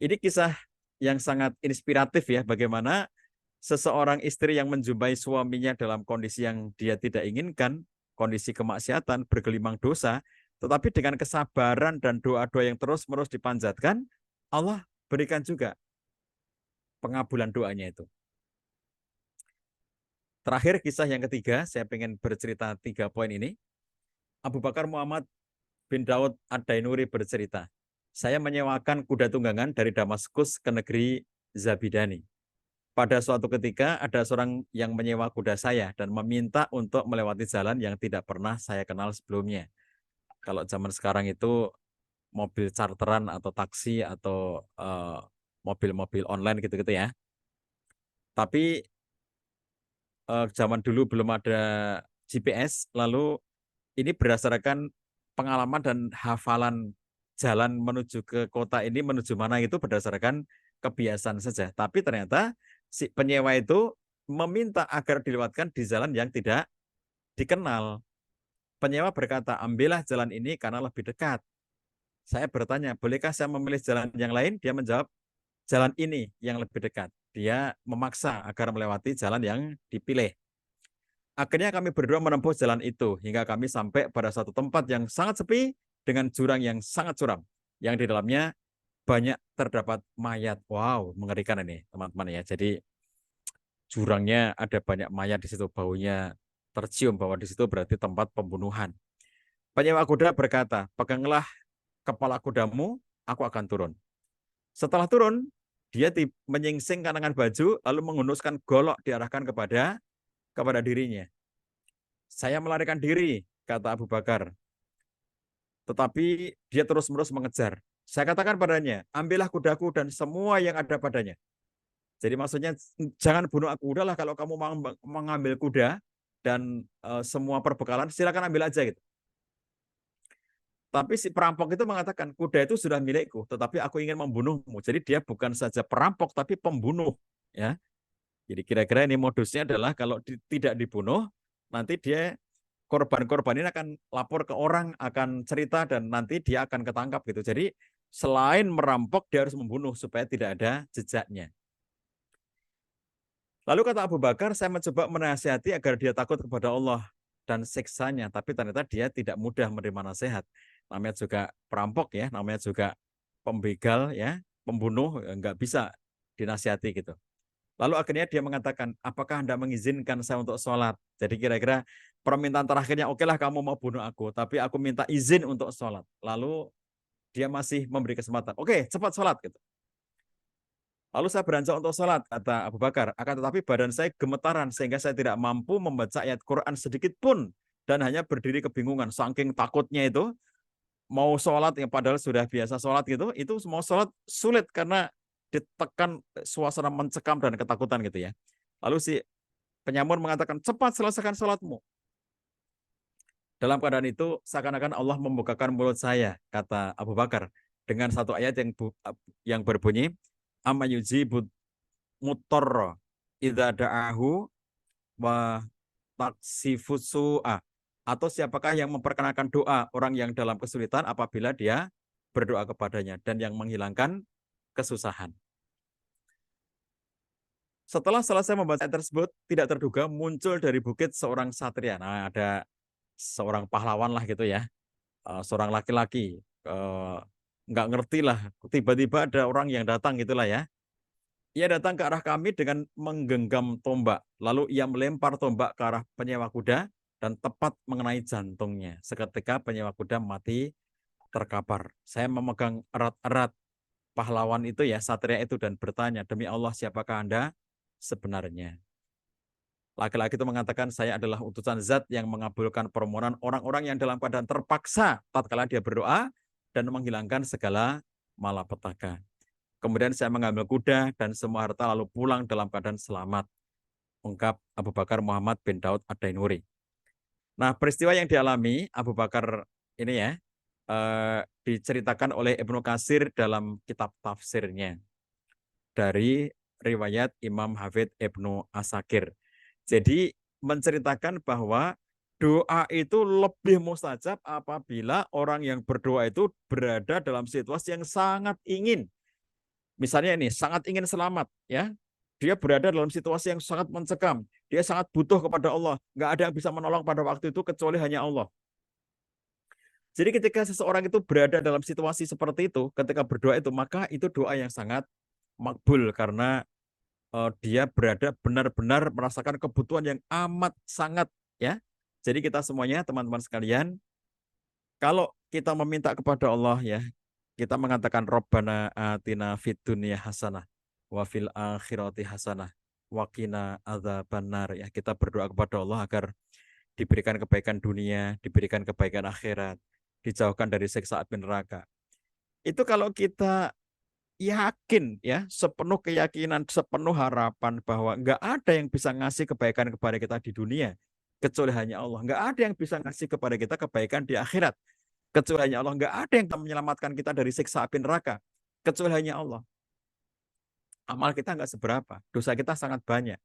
Ini kisah yang sangat inspiratif ya, bagaimana seseorang istri yang menjumpai suaminya dalam kondisi yang dia tidak inginkan, kondisi kemaksiatan, bergelimang dosa, tetapi dengan kesabaran dan doa-doa yang terus-menerus dipanjatkan, Allah berikan juga pengabulan doanya itu. Terakhir kisah yang ketiga, saya ingin bercerita 3 poin ini. Abu Bakar Muhammad bin Daud Ad-Dainuri bercerita, saya menyewakan kuda tunggangan dari Damaskus ke negeri Zabidani. Pada suatu ketika ada seorang yang menyewa kuda saya dan meminta untuk melewati jalan yang tidak pernah saya kenal sebelumnya. Kalau zaman sekarang itu mobil charteran atau taksi atau mobil-mobil online gitu-gitu ya. Tapi zaman dulu belum ada GPS, lalu ini berdasarkan pengalaman dan hafalan jalan menuju ke kota ini, menuju mana itu berdasarkan kebiasaan saja. Tapi ternyata si penyewa itu meminta agar dilewatkan di jalan yang tidak dikenal. Penyewa berkata, ambillah jalan ini karena lebih dekat. Saya bertanya, bolehkah saya memilih jalan yang lain? Dia menjawab, jalan ini yang lebih dekat. Dia memaksa agar melewati jalan yang dipilih. Akhirnya kami berdua menempuh jalan itu hingga kami sampai pada satu tempat yang sangat sepi dengan jurang yang sangat curam. Yang di dalamnya banyak terdapat mayat. Wow, mengerikan ini teman-teman ya. Jadi jurangnya ada banyak mayat di situ, baunya tercium bahwa di situ berarti tempat pembunuhan. Penyewa kuda berkata, peganglah kepala kudamu, aku akan turun. Setelah turun, dia menyingsing kanangan baju, lalu menghunuskan golok diarahkan kepada dirinya. Saya melarikan diri, kata Abu Bakar. Tetapi dia terus-menerus mengejar. Saya katakan padanya, ambillah kudaku dan semua yang ada padanya. Jadi maksudnya jangan bunuh aku. Udahlah kalau kamu mau mengambil kuda dan semua perbekalan, silakan ambil aja gitu. Tapi si perampok itu mengatakan, kuda itu sudah milikku, tetapi aku ingin membunuhmu. Jadi dia bukan saja perampok, tapi pembunuh. Ya. Jadi kira-kira ini modusnya adalah kalau tidak dibunuh, nanti dia korban-korban ini akan lapor ke orang, akan cerita, dan nanti dia akan ketangkap gitu. Jadi selain merampok, dia harus membunuh supaya tidak ada jejaknya. Lalu kata Abu Bakar, saya mencoba menasihati agar dia takut kepada Allah dan siksanya, tapi ternyata dia tidak mudah menerima nasihat. Namanya juga perampok ya, namanya juga pembegal ya, pembunuh, nggak bisa dinasihati gitu. Lalu akhirnya dia mengatakan, apakah Anda mengizinkan saya untuk sholat? Jadi kira-kira permintaan terakhirnya, oke lah kamu mau bunuh aku, tapi aku minta izin untuk sholat. Lalu dia masih memberi kesempatan, oke cepat sholat gitu. Lalu saya beranjak untuk sholat, kata Abu Bakar. Akan tetapi badan saya gemetaran sehingga saya tidak mampu membaca ayat Quran sedikit pun. Dan hanya berdiri kebingungan. Saking takutnya itu, mau sholat yang padahal sudah biasa sholat gitu, itu mau sholat sulit karena ditekan suasana mencekam dan ketakutan gitu ya. Lalu si penyamun mengatakan, cepat selesaikan sholatmu. Dalam keadaan itu, seakan-akan Allah membukakan mulut saya, kata Abu Bakar, dengan satu ayat yang berbunyi, amma yujibud mutorro idza da'ahu wa taksifusu'a, atau siapakah yang memperkenalkan doa orang yang dalam kesulitan apabila dia berdoa kepadanya dan yang menghilangkan kesusahan. Setelah selesai membaca ayat tersebut, tidak terduga muncul dari bukit seorang satria. Nah, ada seorang pahlawan lah gitu ya, seorang laki-laki, nggak ngerti lah, tiba-tiba ada orang yang datang gitulah ya. Ia datang ke arah kami dengan menggenggam tombak. Lalu ia melempar tombak ke arah penyewa kuda dan tepat mengenai jantungnya. Seketika penyewa kuda mati terkapar. Saya memegang erat-erat pahlawan itu ya, satria itu, dan bertanya, demi Allah siapakah Anda sebenarnya? Laki-laki itu mengatakan, saya adalah utusan Zat yang mengabulkan permohonan orang-orang yang dalam keadaan terpaksa tatkala dia berdoa dan menghilangkan segala malapetaka. Kemudian saya mengambil kuda dan semua harta lalu pulang dalam keadaan selamat. Ungkap Abu Bakar Muhammad bin Daud Ad-Dainuri. Nah, peristiwa yang dialami Abu Bakar ini ya, diceritakan oleh Ibnu Katsir dalam kitab tafsirnya dari riwayat Imam Hafidz Ibnu Asakir. Jadi menceritakan bahwa doa itu lebih mustajab apabila orang yang berdoa itu berada dalam situasi yang sangat ingin. Misalnya ini, sangat ingin selamat, ya. Dia berada dalam situasi yang sangat mencekam. Dia sangat butuh kepada Allah. Nggak ada yang bisa menolong pada waktu itu kecuali hanya Allah. Jadi ketika seseorang itu berada dalam situasi seperti itu, ketika berdoa itu, maka itu doa yang sangat makbul karena dia berada benar-benar merasakan kebutuhan yang amat sangat, ya. Jadi kita semuanya, teman-teman sekalian, kalau kita meminta kepada Allah, ya, kita mengatakan Rabbana atina fid dunya hasanah wa fil akhirati hasanah wa qina adzabannar, ya. Kita berdoa kepada Allah agar diberikan kebaikan dunia, diberikan kebaikan akhirat, dijauhkan dari siksa api neraka. Itu kalau kita yakin, ya, sepenuh keyakinan, sepenuh harapan bahwa nggak ada yang bisa ngasih kebaikan kepada kita di dunia kecuali hanya Allah. Nggak ada yang bisa ngasih kepada kita kebaikan di akhirat kecuali hanya Allah. Nggak ada yang bisa menyelamatkan kita dari siksa api neraka kecuali hanya Allah. Amal kita nggak seberapa, dosa kita sangat banyak.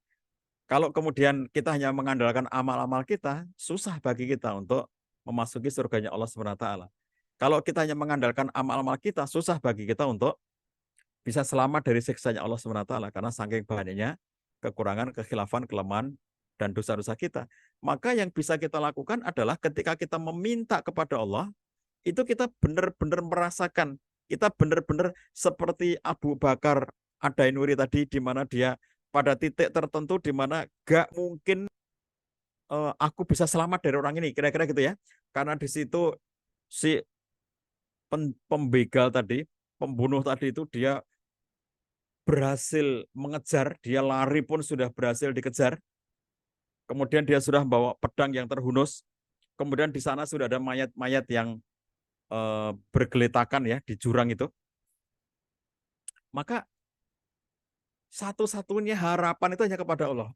Kalau kemudian kita hanya mengandalkan amal-amal kita, susah bagi kita untuk memasuki surganya Allah SWT. Kalau kita hanya mengandalkan amal-amal kita, susah bagi kita untuk bisa selamat dari siksanya Allah SWT karena saking banyaknya kekurangan, kekhilafan, kelemahan, dan dosa-dosa kita. Maka yang bisa kita lakukan adalah ketika kita meminta kepada Allah, itu kita benar-benar merasakan, kita benar-benar seperti Abu Bakar Ad-Dainuri tadi, di mana dia pada titik tertentu di mana gak mungkin aku bisa selamat dari orang ini, kira-kira gitu ya. Karena di situ si pembegal tadi, pembunuh tadi itu dia berhasil mengejar, dia lari pun sudah berhasil dikejar. Kemudian dia sudah membawa pedang yang terhunus. Kemudian di sana sudah ada mayat-mayat yang bergeletakan, ya, di jurang itu. Maka satu-satunya harapan itu hanya kepada Allah.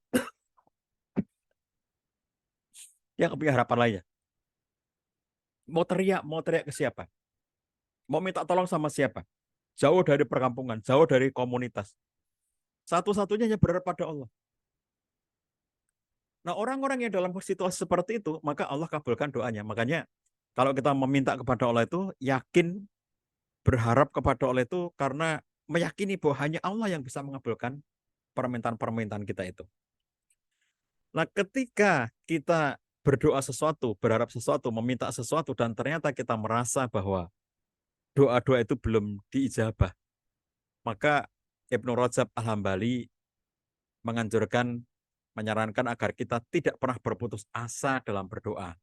Dia nggak punya harapan lainnya. Mau teriak ke siapa? Mau minta tolong sama siapa? Jauh dari perkampungan, jauh dari komunitas. Satu-satunya hanya berharap pada Allah. Nah, orang-orang yang dalam situasi seperti itu, maka Allah kabulkan doanya. Makanya kalau kita meminta kepada Allah itu, yakin berharap kepada Allah itu karena meyakini bahwa hanya Allah yang bisa mengabulkan permintaan-permintaan kita itu. Nah, ketika kita berdoa sesuatu, berharap sesuatu, meminta sesuatu, dan ternyata kita merasa bahwa doa-doa itu belum diijabah, maka Ibnu Rajab Al-Hambali menganjurkan, menyarankan agar kita tidak pernah berputus asa dalam berdoa.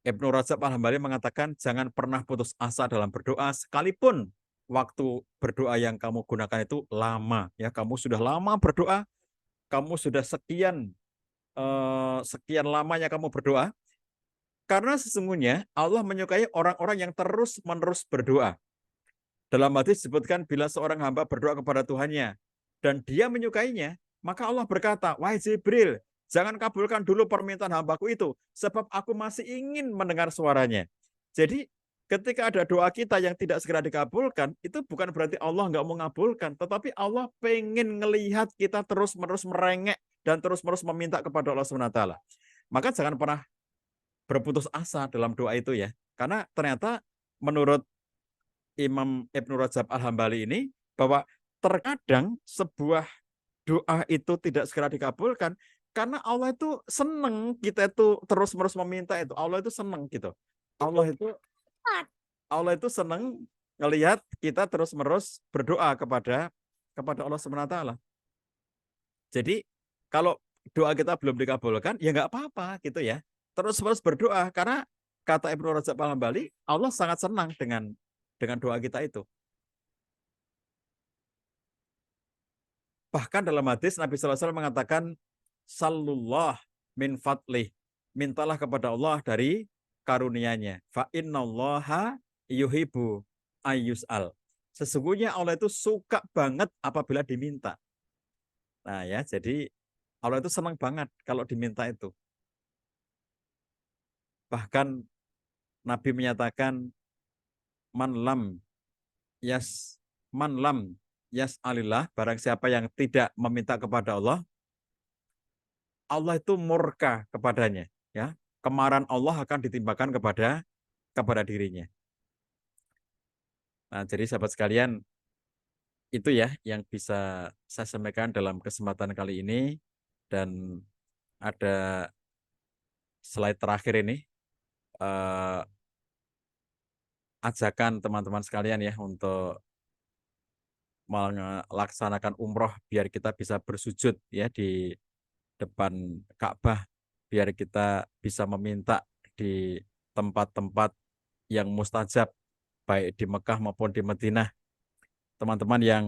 Ibnu Rajab Al-Hambali mengatakan jangan pernah putus asa dalam berdoa sekalipun waktu berdoa yang kamu gunakan itu lama, ya. Kamu sudah lama berdoa, kamu sudah sekian lamanya kamu berdoa, karena sesungguhnya Allah menyukai orang-orang yang terus-menerus berdoa. Dalam hadis disebutkan bila seorang hamba berdoa kepada Tuhannya dan dia menyukainya, maka Allah berkata, wahai Jibril, jangan kabulkan dulu permintaan hambaku itu, sebab aku masih ingin mendengar suaranya. Jadi ketika ada doa kita yang tidak segera dikabulkan, itu bukan berarti Allah nggak mau mengabulkan, tetapi Allah pengen ngelihat kita terus-menerus merengek dan terus-menerus meminta kepada Allah SWT. Maka jangan pernah berputus asa dalam doa itu, ya. Karena ternyata menurut Imam Ibnu Rajab Al-Hambali ini, bahwa terkadang sebuah doa itu tidak segera dikabulkan karena Allah itu senang kita itu terus-menerus meminta itu. Allah itu senang gitu. Allah itu senang ngelihat kita terus-menerus berdoa kepada Allah SWT. Jadi kalau doa kita belum dikabulkan, ya nggak apa-apa gitu, ya. Terus-menerus berdoa karena kata Ibnu Rajab Al-Hambali, Allah sangat senang dengan doa kita itu. Bahkan dalam hadis Nabi SAW mengatakan, Sallullah min fadlih, mintalah kepada Allah dari karunia-Nya. Fa innallaha yuhibbu ayyus'al. Sesungguhnya Allah itu suka banget apabila diminta. Nah ya, jadi Allah itu senang banget kalau diminta itu. Bahkan Nabi menyatakan man lam yas'alillah, barang siapa yang tidak meminta kepada Allah, Allah itu murka kepadanya, ya. Kemarahan Allah akan ditimpakan kepada dirinya. Nah, jadi sahabat sekalian, itu ya yang bisa saya sampaikan dalam kesempatan kali ini. Dan ada slide terakhir ini, ajakan teman-teman sekalian ya untuk melaksanakan umroh biar kita bisa bersujud ya di depan Ka'bah, biar kita bisa meminta di tempat-tempat yang mustajab baik di Mekah maupun di Madinah. Teman-teman yang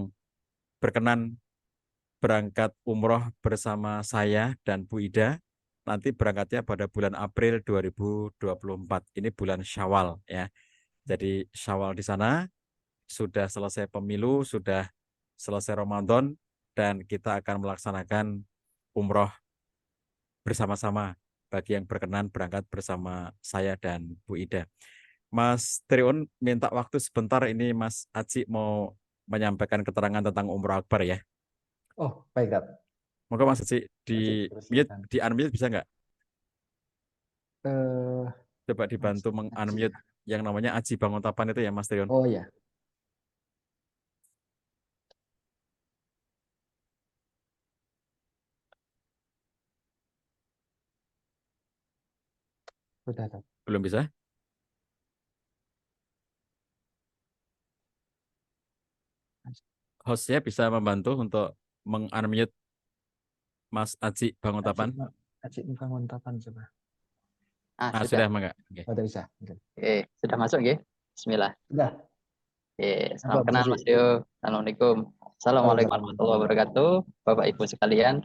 berkenan berangkat umroh bersama saya dan Bu Ida, nanti berangkatnya pada bulan April 2024. Ini bulan Syawal ya. Jadi Syawal di sana sudah selesai pemilu, sudah selesai Ramadan, dan kita akan melaksanakan umroh bersama-sama bagi yang berkenan berangkat bersama saya dan Bu Ida. Mas Triun minta waktu sebentar, ini Mas Aji mau menyampaikan keterangan tentang umroh akbar ya. Oh, baik, Kak. Moga Mas Aji Aji, mute, silakan. di unmute bisa nggak? Eh, Coba dibantu Mas Aji. meng-unmute yang namanya Aji Banguntapan itu ya Mas Triun. Oh ya. Sudah, Kak. Belum bisa? Hostnya bisa membantu untuk meng-unmute Mas Aji Banguntapan. Aji Banguntapan coba. Sudah enggak? Okay. Sudah bisa. Oke, sudah masuk nggih? Bismillah. Sudah. Oke, salam kenal Mas Dio. Assalamualaikum. Assalamualaikum warahmatullahi wabarakatuh. Bapak Ibu sekalian,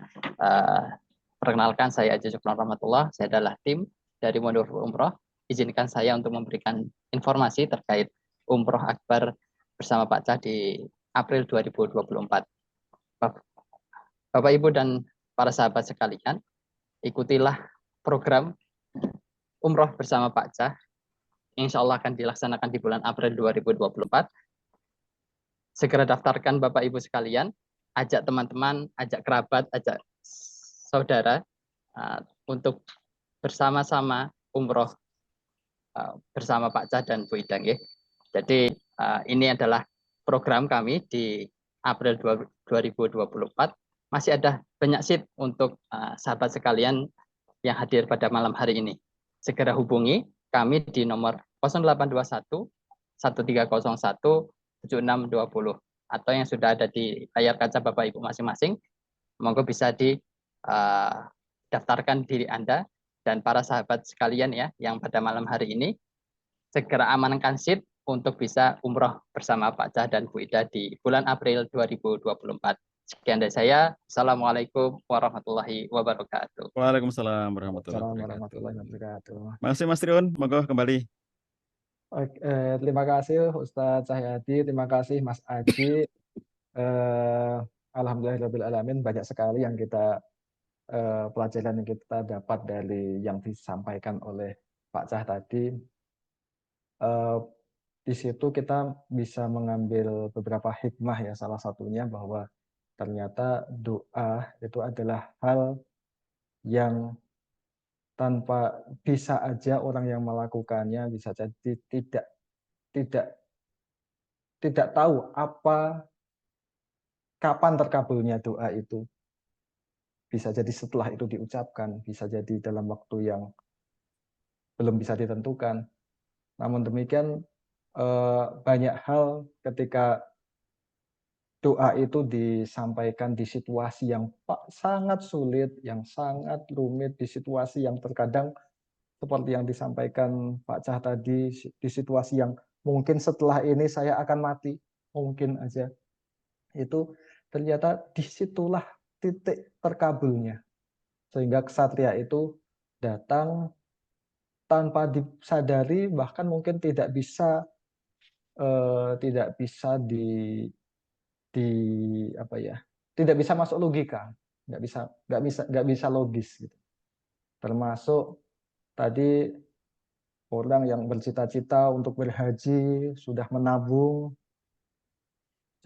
perkenalkan saya Aji Syukron Rahmatullah. Saya adalah tim dari Mundur Umroh. Izinkan saya untuk memberikan informasi terkait Umroh Akbar bersama Pak Cah di April 2024. Bapak Ibu dan para sahabat sekalian, ikutilah program Umroh bersama Pak Cah. Insya Allah akan dilaksanakan di bulan April 2024. Segera daftarkan Bapak Ibu sekalian, ajak teman-teman, ajak kerabat, ajak saudara untuk bersama-sama umroh bersama Pak Cah dan Bu Ida. Jadi ini adalah program kami di April 2024. Masih ada banyak seat untuk sahabat sekalian yang hadir pada malam hari ini. Segera hubungi kami di nomor 0821 1301 7620 atau yang sudah ada di layar kaca Bapak Ibu masing-masing. Monggo bisa daftarkan diri Anda dan para sahabat sekalian ya yang pada malam hari ini segera amankan seat untuk bisa umroh bersama Pak Cah dan Bu Ida di bulan April 2024. Sekian dari saya. Assalamualaikum warahmatullahi wabarakatuh. Waalaikumsalam warahmatullahi wabarakatuh. Makasih Mas Triun, monggo kembali. Terima kasih Ustadz Cahyadi, terima kasih Mas Aji. Alhamdulillahirrahmanirrahim, banyak sekali yang kita pelajaran yang kita dapat dari yang disampaikan oleh Pak Cah tadi. Di situ kita bisa mengambil beberapa hikmah ya, salah satunya bahwa ternyata doa itu adalah hal yang tanpa bisa aja orang yang melakukannya bisa jadi tidak tahu kapan terkabulnya doa itu. Bisa jadi setelah itu diucapkan, bisa jadi dalam waktu yang belum bisa ditentukan. Namun demikian banyak hal ketika doa itu disampaikan di situasi yang sangat sulit, yang sangat rumit, di situasi yang terkadang seperti yang disampaikan Pak Cah tadi, di situasi yang mungkin setelah ini saya akan mati, mungkin aja. Itu ternyata disitulah titik terkabulnya. Sehingga ksatria itu datang tanpa disadari, bahkan mungkin tidak bisa tidak bisa di apa ya, tidak bisa masuk logika, nggak bisa logis gitu. Termasuk tadi orang yang bercita-cita untuk berhaji, sudah menabung,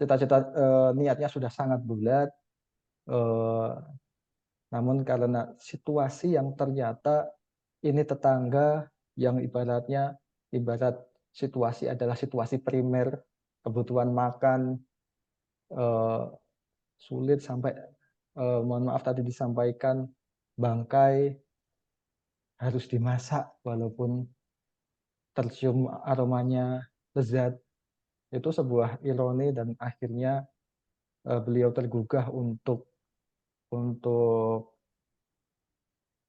cita-cita niatnya sudah sangat bulat, namun karena situasi yang ternyata ini tetangga yang ibarat situasi adalah situasi primer, kebutuhan makan, sulit sampai mohon maaf tadi disampaikan bangkai harus dimasak walaupun tercium aromanya lezat. Itu sebuah ironi dan akhirnya beliau tergugah untuk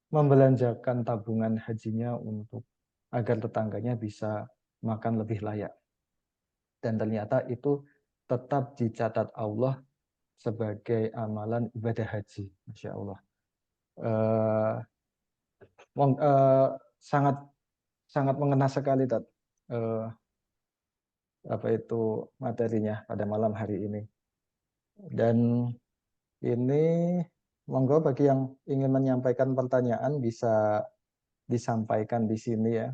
membelanjakan tabungan hajinya untuk agar tetangganya bisa makan lebih layak. Dan ternyata itu tetap dicatat Allah sebagai amalan ibadah haji, Masya Allah. Sangat sangat mengena sekali apa itu materinya pada malam hari ini. Dan ini monggo bagi yang ingin menyampaikan pertanyaan bisa disampaikan di sini ya.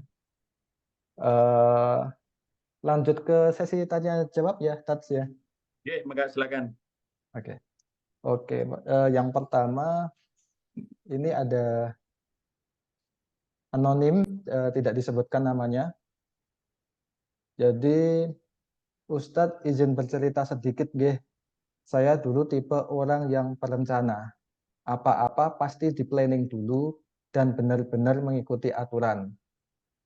Lanjut ke sesi tanya jawab ya, Tats ya. Oke, maka silakan. Oke. Yang pertama ini ada anonim, tidak disebutkan namanya. Jadi Ustadz izin bercerita sedikit, nggih. Saya dulu tipe orang yang perencana. Apa-apa pasti di planning dulu dan benar-benar mengikuti aturan.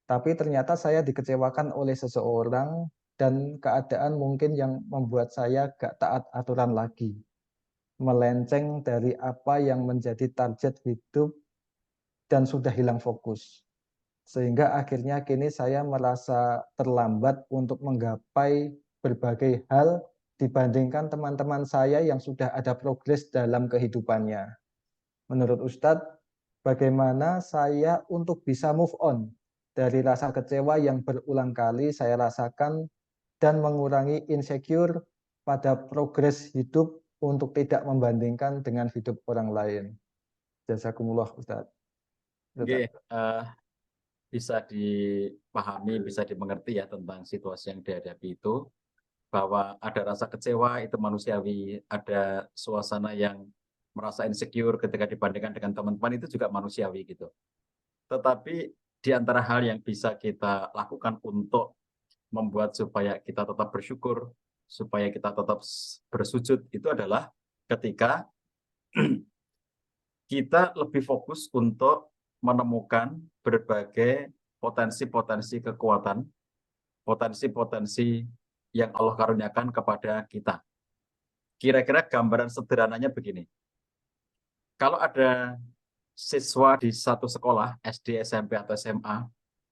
Tapi ternyata saya dikecewakan oleh seseorang dan keadaan mungkin yang membuat saya gak taat aturan lagi. Melenceng dari apa yang menjadi target hidup dan sudah hilang fokus. Sehingga akhirnya kini saya merasa terlambat untuk menggapai berbagai hal dibandingkan teman-teman saya yang sudah ada progres dalam kehidupannya. Menurut Ustadz, bagaimana saya untuk bisa move on dari rasa kecewa yang berulang kali saya rasakan dan mengurangi insecure pada progres hidup untuk tidak membandingkan dengan hidup orang lain. Jazakumullah Ustadz. Oke, bisa dipahami, bisa dimengerti ya tentang situasi yang dihadapi itu, bahwa ada rasa kecewa itu manusiawi, ada suasana yang merasa insecure ketika dibandingkan dengan teman-teman itu juga manusiawi gitu. Tetapi di antara hal yang bisa kita lakukan untuk membuat supaya kita tetap bersyukur, supaya kita tetap bersujud, itu adalah ketika kita lebih fokus untuk menemukan berbagai potensi-potensi kekuatan, potensi-potensi yang Allah karuniakan kepada kita. Kira-kira gambaran sederhananya begini. Kalau ada siswa di satu sekolah, SD, SMP, atau SMA,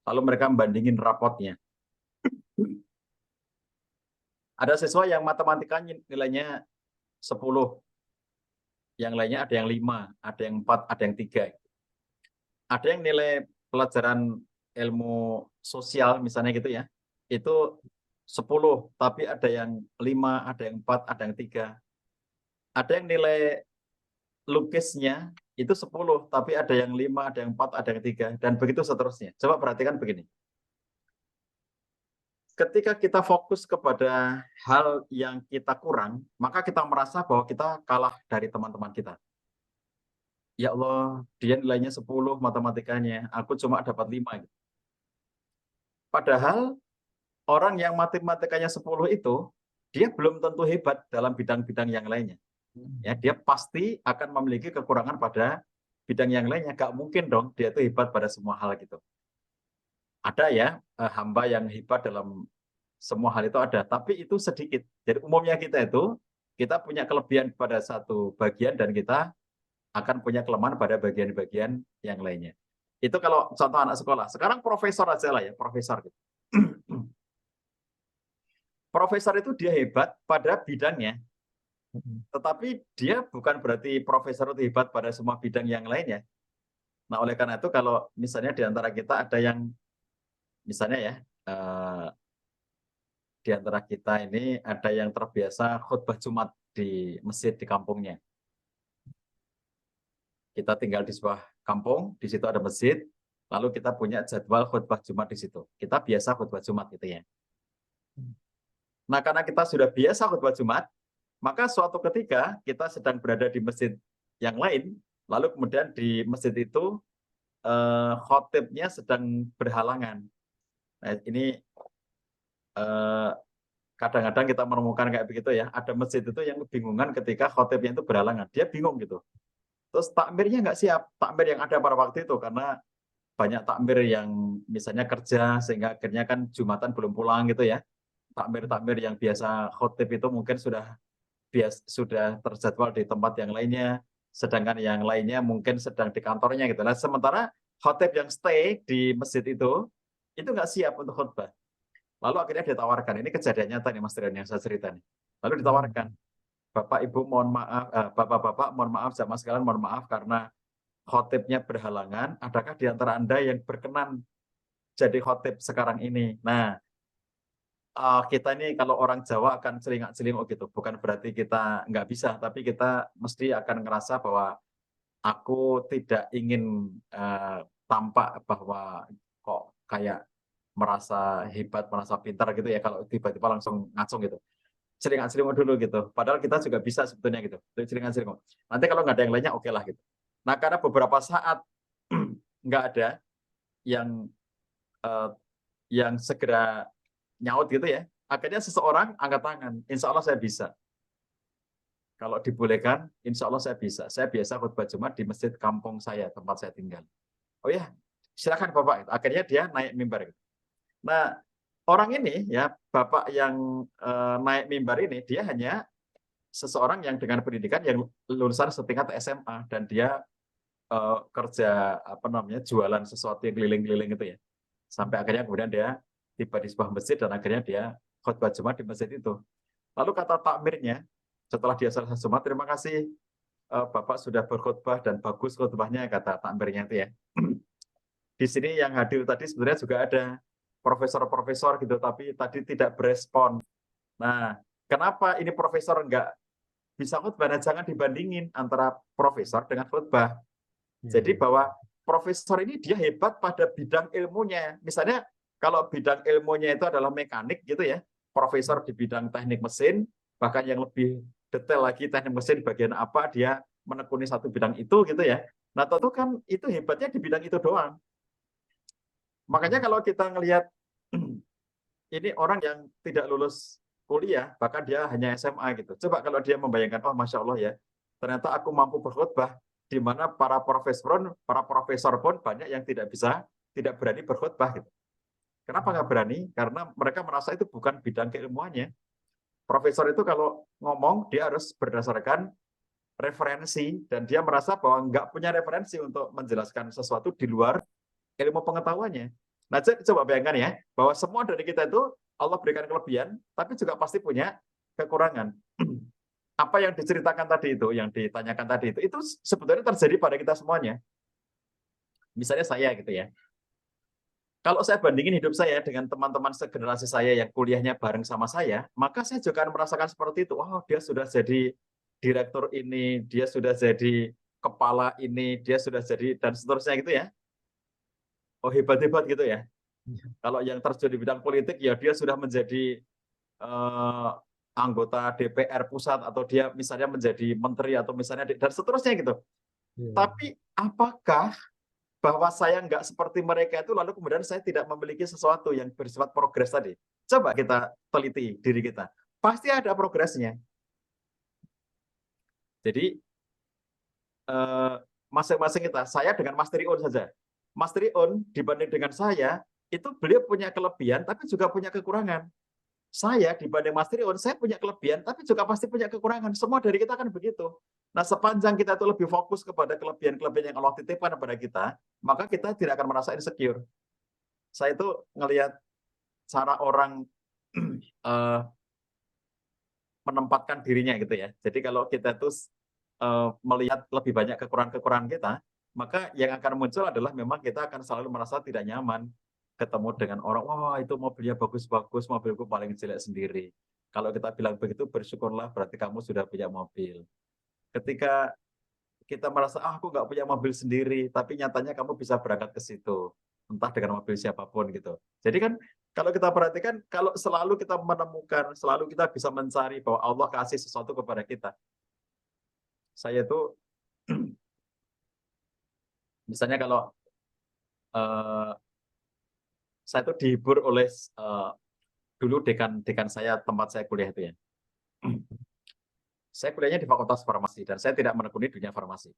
lalu mereka membandingin rapotnya. Ada siswa yang matematikanya nilainya 10, yang lainnya ada yang 5, ada yang 4, ada yang 3. Ada yang nilai pelajaran ilmu sosial misalnya gitu ya, itu 10, tapi ada yang 5, ada yang 4, ada yang 3. Ada yang nilai lukisnya itu 10, tapi ada yang 5, ada yang 4, ada yang 3, dan begitu seterusnya. Coba perhatikan begini. Ketika kita fokus kepada hal yang kita kurang, maka kita merasa bahwa kita kalah dari teman-teman kita. Ya Allah, dia nilainya 10 matematikanya, aku cuma dapat 5. Padahal orang yang matematikanya 10 itu, dia belum tentu hebat dalam bidang-bidang yang lainnya. Ya, dia pasti akan memiliki kekurangan pada bidang yang lainnya. Gak mungkin dong dia itu hebat pada semua hal gitu. Ada ya hamba yang hebat dalam semua hal itu ada, tapi itu sedikit. Jadi umumnya kita punya kelebihan pada satu bagian dan kita akan punya kelemahan pada bagian-bagian yang lainnya. Itu kalau contoh anak sekolah. Sekarang profesor aja lah ya, profesor. Profesor itu dia hebat pada bidangnya, tetapi dia bukan berarti profesor itu hebat pada semua bidang yang lainnya. Nah, oleh karena itu kalau misalnya di antara kita ada yang misalnya ya di antara kita ini ada yang terbiasa khutbah Jumat di masjid di kampungnya. Kita tinggal di sebuah kampung, di situ ada masjid, lalu kita punya jadwal khutbah Jumat di situ. Kita biasa khutbah Jumat gitu ya. Nah, karena kita sudah biasa khutbah Jumat, maka suatu ketika kita sedang berada di masjid yang lain, lalu kemudian di masjid itu khotibnya sedang berhalangan. Nah, ini kadang-kadang kita menemukan kayak begitu ya. Ada masjid itu yang kebingungan ketika khotibnya itu berhalangan. Dia bingung gitu. Terus takmirnya nggak siap. Takmir yang ada pada waktu itu karena banyak takmir yang misalnya kerja sehingga akhirnya kan Jumatan belum pulang gitu ya. Takmir-takmir yang biasa khotib itu mungkin sudah terjadwal di tempat yang lainnya, sedangkan yang lainnya mungkin sedang di kantornya gitu. Nah, sementara khotib yang stay di masjid itu nggak siap untuk khutbah. Lalu akhirnya ditawarkan, ini kejadian nyata nih Mas Trian yang saya cerita nih. Lalu ditawarkan, Bapak Ibu mohon maaf, Bapak-bapak mohon maaf, jamaah sekalian mohon maaf karena khotibnya berhalangan, adakah di antara Anda yang berkenan jadi khotib sekarang ini? Nah, kita ini kalau orang Jawa akan celingak-celinguk gitu, bukan berarti kita nggak bisa, tapi kita mesti akan ngerasa bahwa aku tidak ingin tampak bahwa kok kayak merasa hebat, merasa pintar gitu ya, kalau tiba-tiba langsung ngacung gitu. Celingak-celinguk dulu gitu. Padahal kita juga bisa sebetulnya gitu. Celingak-celinguk. Nanti kalau nggak ada yang lainnya, oke lah gitu. Nah, karena beberapa saat nggak ada yang segera nyaut gitu ya, akhirnya seseorang angkat tangan. Insya Allah saya bisa. Kalau dibolehkan, insya Allah saya bisa. Saya biasa khutbah Jumat di masjid kampung saya, tempat saya tinggal. Oh ya, silakan Bapak. Akhirnya dia naik mimbar. Nah, orang ini ya, Bapak yang naik mimbar ini, dia hanya seseorang yang dengan pendidikan yang lulusan setingkat SMA dan dia kerja jualan sesuatu yang keliling-keliling itu ya. Sampai akhirnya kemudian dia tiba di sebuah masjid dan akhirnya dia khutbah Jumat di masjid itu. Lalu kata takmirnya, setelah dia selesai Jumat, terima kasih Bapak sudah berkhutbah dan bagus khutbahnya, kata takmirnya itu ya. Di sini yang hadir tadi sebenarnya juga ada profesor-profesor gitu, tapi tadi tidak berespon. Nah, kenapa ini profesor enggak bisa khutbah? Nah, jangan dibandingin antara profesor dengan khutbah. Jadi bahwa profesor ini dia hebat pada bidang ilmunya. Misalnya kalau bidang ilmunya itu adalah mekanik gitu ya, profesor di bidang teknik mesin, bahkan yang lebih detail lagi teknik mesin bagian apa, dia menekuni satu bidang itu gitu ya. Nah, tentu kan itu hebatnya di bidang itu doang. Makanya kalau kita ngelihat ini orang yang tidak lulus kuliah, bahkan dia hanya SMA gitu. Coba kalau dia membayangkan, oh Masya Allah ya, ternyata aku mampu berkhutbah, di mana para profesor pun banyak yang tidak berani berkhutbah gitu. Kenapa nggak berani? Karena mereka merasa itu bukan bidang keilmuannya. Profesor itu kalau ngomong dia harus berdasarkan referensi dan dia merasa bahwa nggak punya referensi untuk menjelaskan sesuatu di luar ilmu pengetahuannya. Nah, coba bayangkan ya, bahwa semua dari kita itu Allah berikan kelebihan, tapi juga pasti punya kekurangan. Apa yang diceritakan tadi itu, yang ditanyakan tadi itu sebetulnya terjadi pada kita semuanya. Misalnya saya gitu ya. Kalau saya bandingin hidup saya dengan teman-teman segenerasi saya yang kuliahnya bareng sama saya, maka saya juga akan merasakan seperti itu. Oh, dia sudah jadi direktur ini, dia sudah jadi kepala ini, dia sudah jadi dan seterusnya gitu ya. Oh, hebat-hebat gitu ya. Kalau yang terjun di bidang politik, ya dia sudah menjadi anggota DPR pusat, atau dia misalnya menjadi menteri, atau misalnya dan seterusnya gitu. Tapi apakah bahwa saya nggak seperti mereka itu, lalu kemudian saya tidak memiliki sesuatu yang bersifat progres tadi? Coba kita teliti diri kita. Pasti ada progresnya. Jadi masing-masing kita, saya dengan Mas Triun saja. Mas Triun dibanding dengan saya, itu beliau punya kelebihan, tapi juga punya kekurangan. Saya dibanding Mas Triun, saya punya kelebihan, tapi juga pasti punya kekurangan. Semua dari kita kan begitu. Nah, sepanjang kita itu lebih fokus kepada kelebihan-kelebihan yang Allah titipkan kepada kita, maka kita tidak akan merasa insecure. Saya itu ngelihat cara orang menempatkan dirinya gitu ya. Jadi kalau kita itu melihat lebih banyak kekurangan-kekurangan kita, maka yang akan muncul adalah memang kita akan selalu merasa tidak nyaman. ketemu dengan orang, wah itu mobilnya bagus-bagus, mobilku paling jelek sendiri. Kalau kita bilang begitu, bersyukurlah berarti kamu sudah punya mobil. Ketika kita merasa, aku nggak punya mobil sendiri, tapi nyatanya kamu bisa berangkat ke situ. Entah dengan mobil siapapun gitu. Jadi kan kalau kita perhatikan, kalau selalu kita menemukan, selalu kita bisa mencari bahwa Allah kasih sesuatu kepada kita. Saya tuh, misalnya kalau saya tuh dihibur oleh dulu dekan saya, tempat saya kuliah itu ya. Saya kuliahnya di Fakultas Farmasi dan saya tidak menekuni dunia farmasi.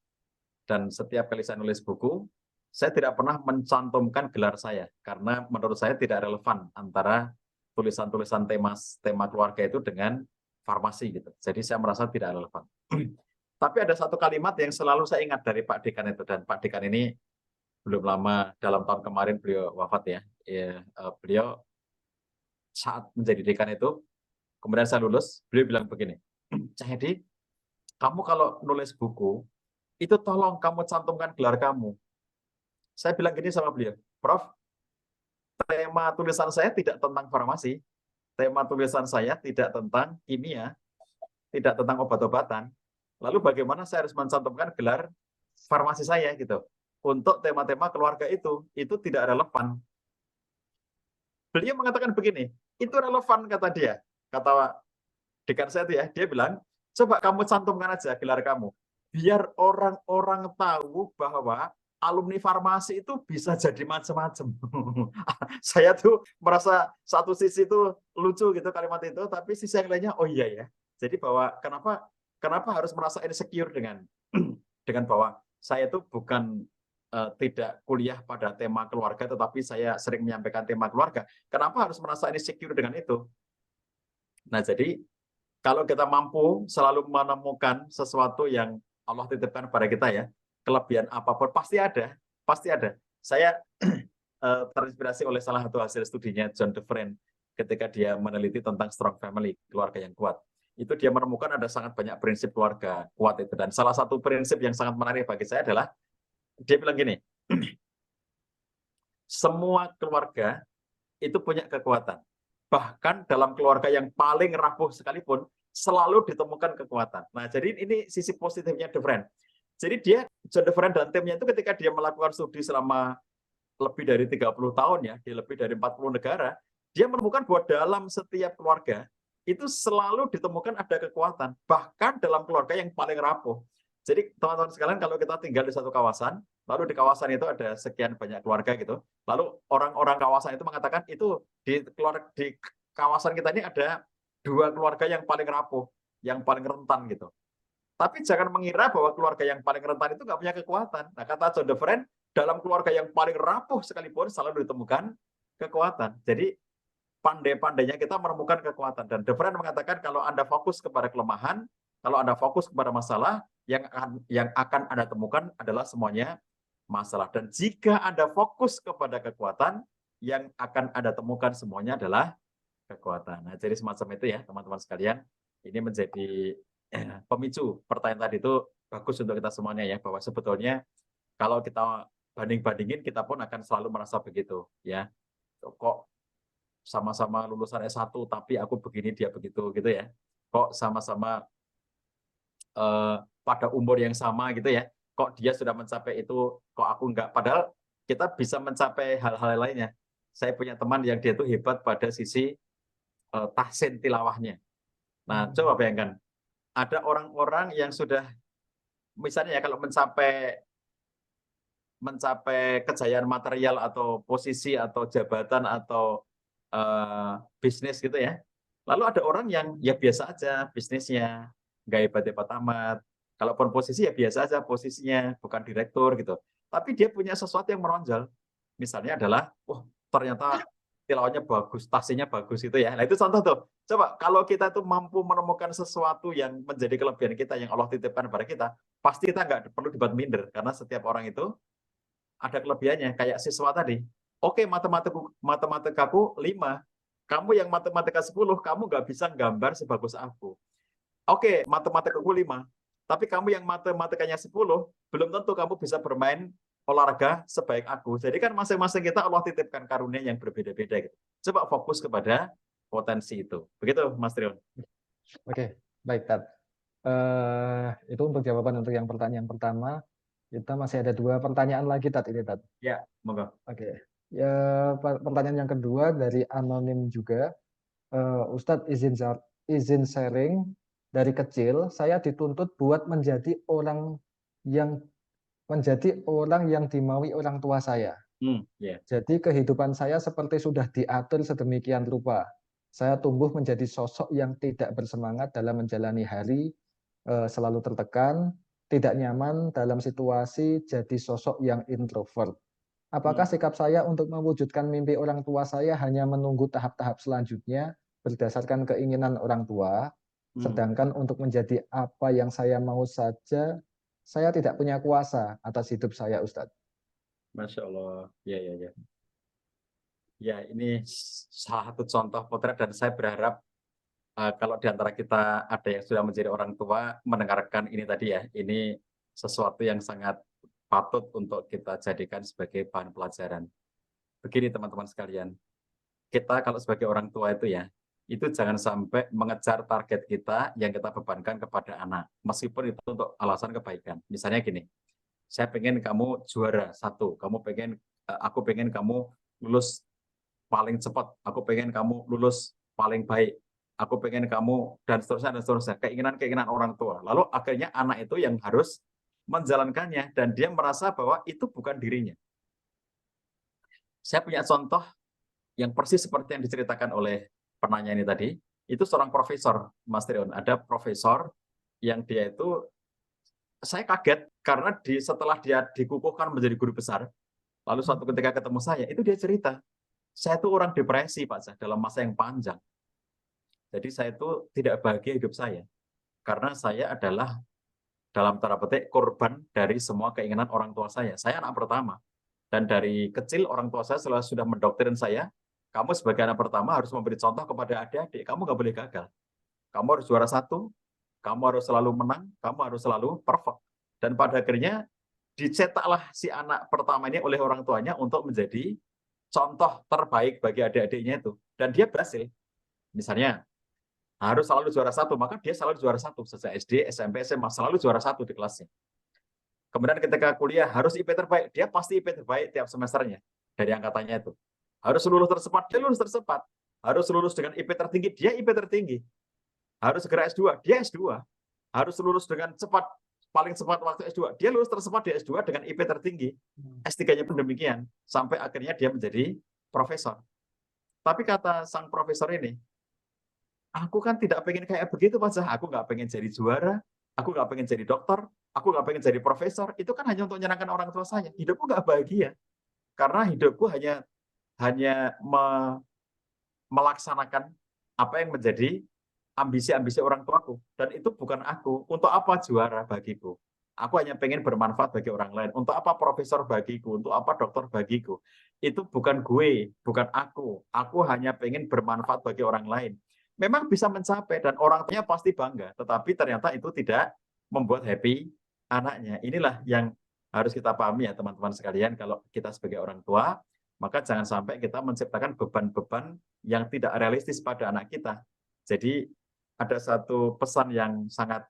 Dan setiap kali saya nulis buku, saya tidak pernah mencantumkan gelar saya karena menurut saya tidak relevan antara tulisan-tulisan tema keluarga itu dengan farmasi gitu. Jadi saya merasa tidak relevan. Tapi ada satu kalimat yang selalu saya ingat dari Pak Dekan itu, dan Pak Dekan ini belum lama, dalam tahun kemarin beliau wafat ya. Beliau saat menjadi dekan itu, kemudian saya lulus, beliau bilang begini, Cahyadi, kamu kalau nulis buku, itu tolong kamu cantumkan gelar kamu. Saya bilang gini sama beliau, Prof, tema tulisan saya tidak tentang farmasi, tema tulisan saya tidak tentang kimia, tidak tentang obat-obatan. Lalu bagaimana saya harus mencantumkan gelar farmasi saya gitu? Untuk tema-tema keluarga itu tidak relevan. Beliau mengatakan begini, itu relevan kata dia. Kata dekan saya itu ya, dia bilang, coba kamu cantumkan aja gelar kamu. Biar orang-orang tahu bahwa alumni farmasi itu bisa jadi macam-macam. Saya tuh merasa satu sisi itu lucu gitu kalimat itu, tapi sisi yang lainnya, oh iya ya. Jadi bahwa kenapa harus merasa insecure dengan bahwa saya tuh bukan tidak kuliah pada tema keluarga, tetapi saya sering menyampaikan tema keluarga. Kenapa harus merasa insecure dengan itu? Nah, jadi kalau kita mampu selalu menemukan sesuatu yang Allah titipkan pada kita ya, kelebihan apapun pasti ada, pasti ada. Saya terinspirasi oleh salah satu hasil studinya John DeFriend ketika dia meneliti tentang strong family, keluarga yang kuat. Itu dia menemukan ada sangat banyak prinsip keluarga kuat itu, dan salah satu prinsip yang sangat menarik bagi saya adalah dia bilang gini, semua keluarga itu punya kekuatan. Bahkan dalam keluarga yang paling rapuh sekalipun, selalu ditemukan kekuatan. Nah, jadi ini sisi positifnya DeFriend. Jadi John DeFriend dan timnya itu ketika dia melakukan studi selama lebih dari 30 tahun ya, di lebih dari 40 negara, dia menemukan bahwa dalam setiap keluarga, itu selalu ditemukan ada kekuatan. Bahkan dalam keluarga yang paling rapuh. Jadi teman-teman sekalian, kalau kita tinggal di satu kawasan, lalu di kawasan itu ada sekian banyak keluarga gitu, lalu orang-orang kawasan itu mengatakan itu di kawasan kita ini ada 2 keluarga yang paling rapuh, yang paling rentan gitu. Tapi jangan mengira bahwa keluarga yang paling rentan itu nggak punya kekuatan. Nah, kata John DeFriend, dalam keluarga yang paling rapuh sekalipun selalu ditemukan kekuatan. Jadi pandai-pandainya kita menemukan kekuatan. Dan DeFriend mengatakan kalau Anda fokus kepada kelemahan, kalau Anda fokus kepada masalah, yang akan Anda temukan adalah semuanya masalah. Dan jika Anda fokus kepada kekuatan, yang akan Anda temukan semuanya adalah kekuatan. Nah, jadi semacam itu ya, teman-teman sekalian. Ini menjadi pemicu pertanyaan tadi itu bagus untuk kita semuanya ya, bahwa sebetulnya kalau kita banding-bandingin, kita pun akan selalu merasa begitu ya. Kok sama-sama lulusan S1 tapi aku begini dia begitu gitu ya. Kok sama-sama pada umur yang sama gitu ya, kok dia sudah mencapai itu, kok aku enggak. Padahal kita bisa mencapai hal-hal lainnya. Saya punya teman yang dia itu hebat pada sisi tahsin tilawahnya. Nah, coba bayangkan, ada orang-orang yang sudah, misalnya ya, kalau mencapai kejayaan material atau posisi atau jabatan atau bisnis gitu ya. Lalu ada orang yang ya biasa aja bisnisnya, nggak hebat-hebat amat. Kalaupun posisi ya biasa aja posisinya, bukan direktur gitu. Tapi dia punya sesuatu yang menonjol. Misalnya adalah, ternyata tilawahnya bagus, tahsinnya bagus gitu ya. Nah itu contoh tuh. Coba kalau kita tuh mampu menemukan sesuatu yang menjadi kelebihan kita, yang Allah titipkan pada kita, pasti kita nggak perlu debat minder, karena setiap orang itu ada kelebihannya. Kayak siswa tadi. Oke, matematikaku 5. Kamu yang matematika 10, kamu nggak bisa gambar sebagus aku. Oke, matematikaku 5. Tapi kamu yang matematikanya 10, belum tentu kamu bisa bermain olahraga sebaik aku. Jadi kan masing-masing kita Allah titipkan karunia yang berbeda-beda gitu. Coba fokus kepada potensi itu. Begitu Mas Trion. Oke, baik Tat. Itu untuk jawaban untuk yang pertanyaan pertama. Kita masih ada 2 pertanyaan lagi Tat ini Tat. Ya, monggo. Oke. Ya, pertanyaan yang kedua dari anonim juga. Ustadz izin sharing, dari kecil saya dituntut buat menjadi orang yang dimaui orang tua saya. Ya. Jadi kehidupan saya seperti sudah diatur sedemikian rupa. Saya tumbuh menjadi sosok yang tidak bersemangat dalam menjalani hari, selalu tertekan, tidak nyaman dalam situasi, jadi sosok yang introvert. Apakah sikap saya untuk mewujudkan mimpi orang tua saya hanya menunggu tahap-tahap selanjutnya berdasarkan keinginan orang tua, sedangkan untuk menjadi apa yang saya mau saja, saya tidak punya kuasa atas hidup saya, Ustadz. Masya Allah. Ya, ya, ya. Ya, ini salah satu contoh potret dan saya berharap kalau di antara kita ada yang sudah menjadi orang tua mendengarkan ini tadi ya, ini sesuatu yang sangat patut untuk kita jadikan sebagai bahan pelajaran. Begini teman-teman sekalian, kita kalau sebagai orang tua itu ya, itu jangan sampai mengejar target kita yang kita bebankan kepada anak, meskipun itu untuk alasan kebaikan. Misalnya gini, saya pengen kamu juara 1, aku pengen kamu lulus paling cepat, aku pengen kamu lulus paling baik, aku pengen kamu dan seterusnya, keinginan-keinginan orang tua. Lalu akhirnya anak itu yang harus menjalankannya dan dia merasa bahwa itu bukan dirinya. Saya punya contoh yang persis seperti yang diceritakan oleh penanya ini tadi, itu seorang profesor, Mas Trion. Ada profesor yang dia itu, saya kaget karena setelah dia dikukuhkan menjadi guru besar, lalu suatu ketika ketemu saya, itu dia cerita, saya itu orang depresi Pak Zah, dalam masa yang panjang. Jadi saya itu tidak bahagia hidup saya, karena saya adalah dalam tanda petik korban dari semua keinginan orang tua saya. Saya anak pertama, dan dari kecil orang tua saya selalu sudah mendoktrin saya, kamu sebagai anak pertama harus memberi contoh kepada adik-adik, kamu nggak boleh gagal. Kamu harus juara 1, kamu harus selalu menang, kamu harus selalu perfect. Dan pada akhirnya dicetaklah si anak pertama ini oleh orang tuanya untuk menjadi contoh terbaik bagi adik-adiknya itu. Dan dia berhasil. Misalnya, harus selalu juara 1, maka dia selalu juara 1. Sejak SD, SMP, SMA, selalu juara 1 di kelasnya. Kemudian ketika kuliah, harus IP terbaik. Dia pasti IP terbaik tiap semesternya. Dari angkatannya itu. Harus lulus tercepat, dia lulus tercepat. Harus lulus dengan IP tertinggi, dia IP tertinggi. Harus segera S2, dia S2. Harus lulus dengan cepat, paling cepat waktu S2. Dia lulus tercepat di S2 dengan IP tertinggi. S3-nya pun demikian. Sampai akhirnya dia menjadi profesor. Tapi kata sang profesor ini, aku kan tidak pengen kayak begitu, Pak Zah. Aku nggak pengen jadi juara, aku nggak pengen jadi dokter, aku nggak pengen jadi profesor. Itu kan hanya untuk menyenangkan orang tua saya. Hidupku nggak bahagia. Karena hidupku hanya melaksanakan apa yang menjadi ambisi-ambisi orang tuaku. Dan itu bukan aku. Untuk apa juara bagiku? Aku hanya pengen bermanfaat bagi orang lain. Untuk apa profesor bagiku? Untuk apa dokter bagiku? Itu bukan gue, bukan aku. Aku hanya pengen bermanfaat bagi orang lain. Memang bisa mencapai dan orang tuanya pasti bangga. Tetapi ternyata itu tidak membuat happy anaknya. Inilah yang harus kita pahami ya teman-teman sekalian. Kalau kita sebagai orang tua, maka jangan sampai kita menciptakan beban-beban yang tidak realistis pada anak kita. Jadi ada satu pesan yang sangat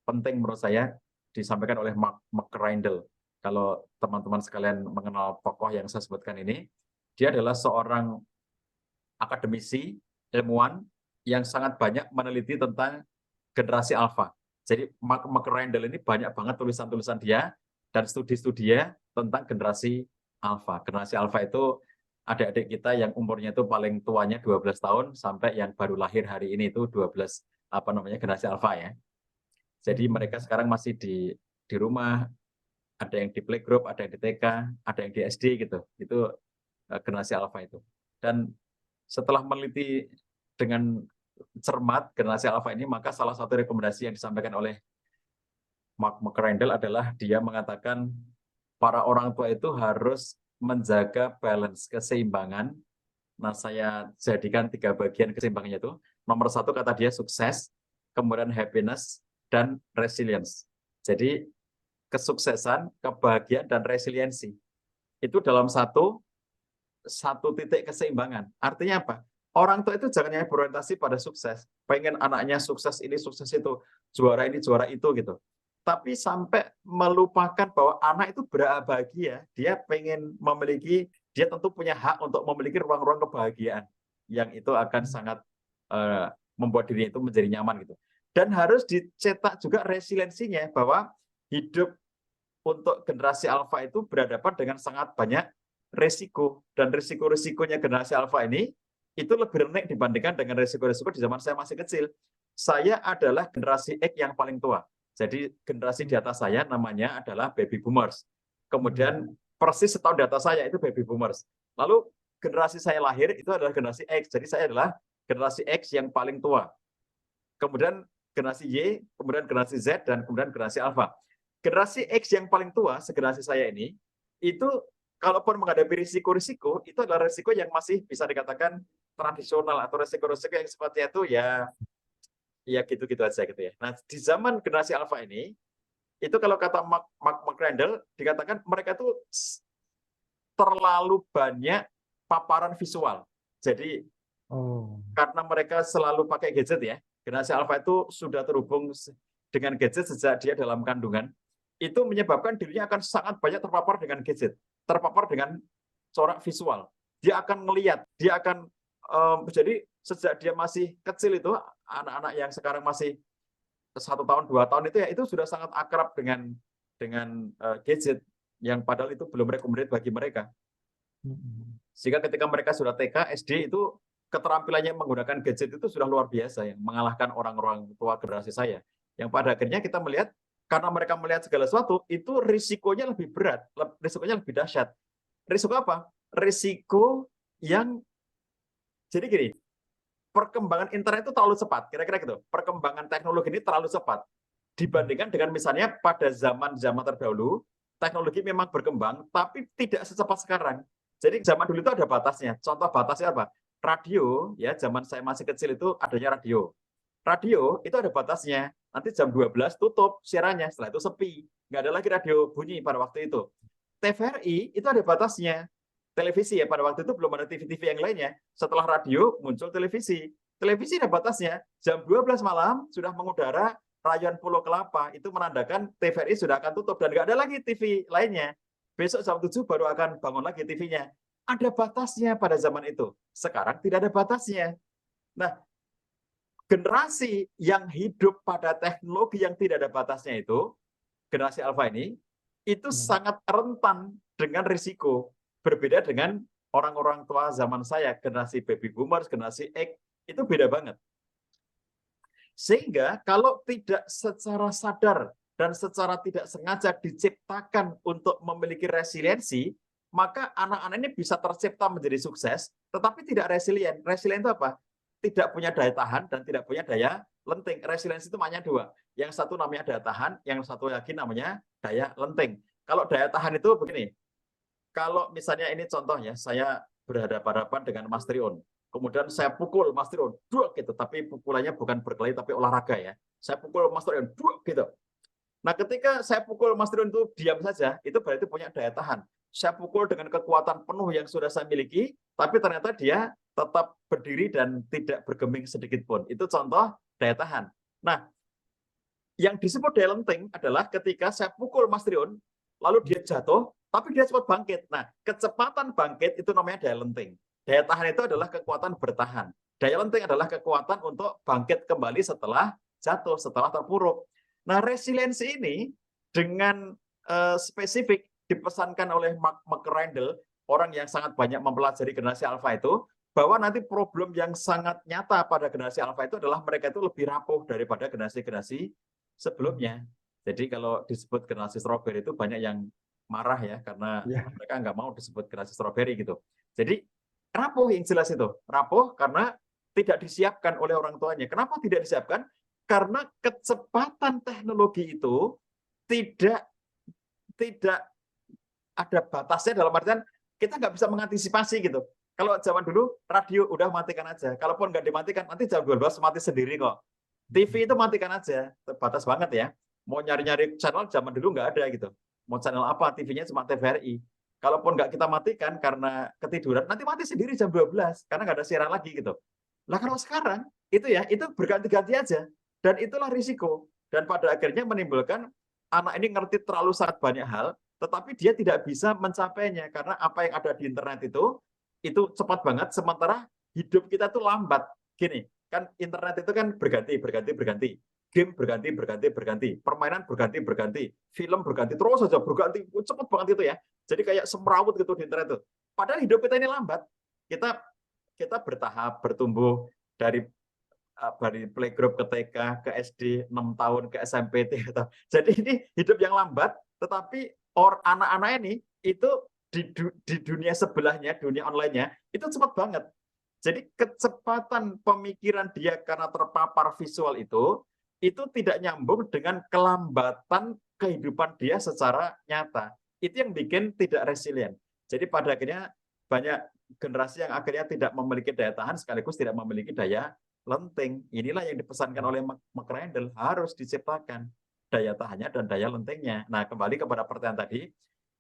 penting menurut saya disampaikan oleh Mark Reindel. Kalau teman-teman sekalian mengenal tokoh yang saya sebutkan ini, dia adalah seorang akademisi, ilmuwan yang sangat banyak meneliti tentang generasi alfa. Jadi Mark Reindel ini banyak banget tulisan-tulisan dia dan studi-studinya tentang generasi alfa. Generasi alfa itu adik-adik kita yang umurnya itu paling tuanya 12 tahun sampai yang baru lahir hari ini itu 12 generasi alfa ya. Jadi mereka sekarang masih di rumah, ada yang di playgroup, ada yang di TK, ada yang di SD gitu. Itu generasi alfa itu. Dan setelah meneliti dengan cermat generasi alfa ini, maka salah satu rekomendasi yang disampaikan oleh Mark Reindel adalah dia mengatakan para orang tua itu harus menjaga balance, keseimbangan. Nah, saya jadikan 3 bagian keseimbangannya itu. Nomor 1 kata dia sukses, kemudian happiness, dan resilience. Jadi kesuksesan, kebahagiaan, dan resiliensi. Itu dalam satu titik keseimbangan. Artinya apa? Orang tua itu jangan hanya berorientasi pada sukses. Pengen anaknya sukses ini, sukses itu. Juara ini, juara itu gitu. Tapi sampai melupakan bahwa anak itu bahagia. Dia pengen memiliki, dia tentu punya hak untuk memiliki ruang-ruang kebahagiaan. Yang itu akan sangat membuat dirinya itu menjadi nyaman gitu. Dan harus dicetak juga resiliensinya bahwa hidup untuk generasi alfa itu berhadapan dengan sangat banyak resiko, dan resiko-resikonya generasi alfa ini itu lebih rendah dibandingkan dengan resiko-resiko di zaman saya masih kecil. Saya adalah generasi X yang paling tua. Jadi generasi di atas saya namanya adalah baby boomers. Kemudian persis setahun di atas saya itu baby boomers. Lalu generasi saya lahir itu adalah generasi X. Jadi saya adalah generasi X yang paling tua. Kemudian generasi Y, kemudian generasi Z, dan kemudian generasi alfa. Generasi X yang paling tua, segenerasi saya ini, itu kalaupun menghadapi risiko-risiko, itu adalah risiko yang masih bisa dikatakan tradisional, atau risiko-risiko yang sifatnya itu ya gitu-gitu aja gitu ya. Nah, di zaman generasi alfa ini, itu kalau kata Mark McCrandle, dikatakan mereka itu terlalu banyak paparan visual. Jadi, karena mereka selalu pakai gadget ya, generasi alfa itu sudah terhubung dengan gadget sejak dia dalam kandungan, itu menyebabkan dirinya akan sangat banyak terpapar dengan gadget, terpapar dengan corak visual. Dia akan melihat, dia akan jadi sejak dia masih kecil itu, anak-anak yang sekarang masih 1 tahun, 2 tahun itu ya, itu sudah sangat akrab dengan gadget yang padahal itu belum recommended bagi mereka. Sehingga ketika mereka sudah TK, SD itu keterampilannya menggunakan gadget itu sudah luar biasa, yang mengalahkan orang-orang tua generasi saya. Yang pada akhirnya kita melihat, karena mereka melihat segala sesuatu, itu risikonya lebih berat, risikonya lebih dahsyat. Risiko apa? Risiko yang, jadi gini, perkembangan internet itu terlalu cepat, kira-kira gitu. Perkembangan teknologi ini terlalu cepat. Dibandingkan dengan misalnya pada zaman-zaman terdahulu, teknologi memang berkembang, tapi tidak secepat sekarang. Jadi zaman dulu itu ada batasnya. Contoh batasnya apa? Radio, ya zaman saya masih kecil itu adanya radio. Radio itu ada batasnya. Nanti jam 12 tutup siarannya, setelah itu sepi. Nggak ada lagi radio bunyi pada waktu itu. TVRI itu ada batasnya. Televisi ya, pada waktu itu belum ada TV-TV yang lainnya. Setelah radio muncul televisi. Televisi ada batasnya. Jam 12 malam sudah mengudara Rayuan Pulau Kelapa. Itu menandakan TVRI sudah akan tutup dan nggak ada lagi TV lainnya. Besok jam 7 baru akan bangun lagi TV-nya. Ada batasnya pada zaman itu. Sekarang tidak ada batasnya. Nah, generasi yang hidup pada teknologi yang tidak ada batasnya itu, generasi alfa ini, itu sangat rentan dengan risiko. Berbeda dengan orang-orang tua zaman saya, generasi baby boomers, generasi X, itu beda banget. Sehingga kalau tidak secara sadar dan secara tidak sengaja diciptakan untuk memiliki resiliensi, maka anak-anak ini bisa tercipta menjadi sukses, tetapi tidak resilient. Resilient itu apa? Tidak punya daya tahan dan tidak punya daya lenting. Resiliensi itu maknanya 2. Yang satu namanya daya tahan, yang satu lagi namanya daya lenting. Kalau daya tahan itu begini, kalau misalnya ini contohnya, saya berhadapan-hadapan dengan Mas Triun. Kemudian saya pukul Mas Triun, gitu. Tapi pukulannya bukan berkelahi, tapi olahraga ya. Saya pukul Mas Triun, gitu. Nah, ketika saya pukul Mas Triun itu diam saja, itu berarti punya daya tahan. Saya pukul dengan kekuatan penuh yang sudah saya miliki, tapi ternyata dia tetap berdiri dan tidak bergeming sedikit pun. Itu contoh daya tahan. Nah, yang disebut daya lenting adalah ketika saya pukul Mas Triun, lalu dia jatuh, tapi dia cepat bangkit. Nah, kecepatan bangkit itu namanya daya lenting. Daya tahan itu adalah kekuatan bertahan. Daya lenting adalah kekuatan untuk bangkit kembali setelah jatuh, setelah terpuruk. Nah, resiliensi ini dengan spesifik dipesankan oleh Mark McCrandle, orang yang sangat banyak mempelajari generasi alfa itu, bahwa nanti problem yang sangat nyata pada generasi alfa itu adalah mereka itu lebih rapuh daripada generasi-generasi sebelumnya. Jadi kalau disebut generasi strawberry itu banyak yang marah ya, karena mereka nggak mau disebut generasi strawberry gitu. Jadi rapuh yang jelas itu. Rapuh karena tidak disiapkan oleh orang tuanya. Kenapa tidak disiapkan? Karena kecepatan teknologi itu tidak ada batasnya, dalam artian kita nggak bisa mengantisipasi gitu. Kalau zaman dulu radio udah matikan aja. Kalaupun nggak dimatikan, nanti jam 12 mati sendiri kok. TV itu matikan aja, terbatas banget ya. Mau nyari-nyari channel zaman dulu nggak ada gitu. Mau channel apa, TV-nya cuma TVRI. Kalaupun nggak kita matikan karena ketiduran, nanti mati sendiri jam 12 karena nggak ada siaran lagi gitu. Lah kalau sekarang itu ya, itu berganti-ganti aja. Dan itulah risiko. Dan pada akhirnya menimbulkan anak ini ngerti terlalu sangat banyak hal, tetapi dia tidak bisa mencapainya karena apa yang ada di internet itu cepat banget, sementara hidup kita tuh lambat. Gini, kan internet itu kan berganti. Game berganti, permainan berganti, film berganti, terus saja berganti, cepat banget itu ya. Jadi kayak semrawut gitu di internet itu. Padahal hidup kita ini lambat. Kita bertahap, bertumbuh dari playgroup ke TK, ke SD, 6 tahun, ke SMP, 3 tahun. Jadi ini hidup yang lambat, tetapi anak-anak ini itu di dunia sebelahnya, dunia online-nya, itu cepat banget. Jadi kecepatan pemikiran dia karena terpapar visual itu tidak nyambung dengan kelambatan kehidupan dia secara nyata. Itu yang bikin tidak resilient. Jadi pada akhirnya banyak generasi yang akhirnya tidak memiliki daya tahan sekaligus tidak memiliki daya lenting. Inilah yang dipesankan oleh McCrindle, harus diciptakan daya tahannya dan daya lentingnya. Nah, kembali kepada pertanyaan tadi,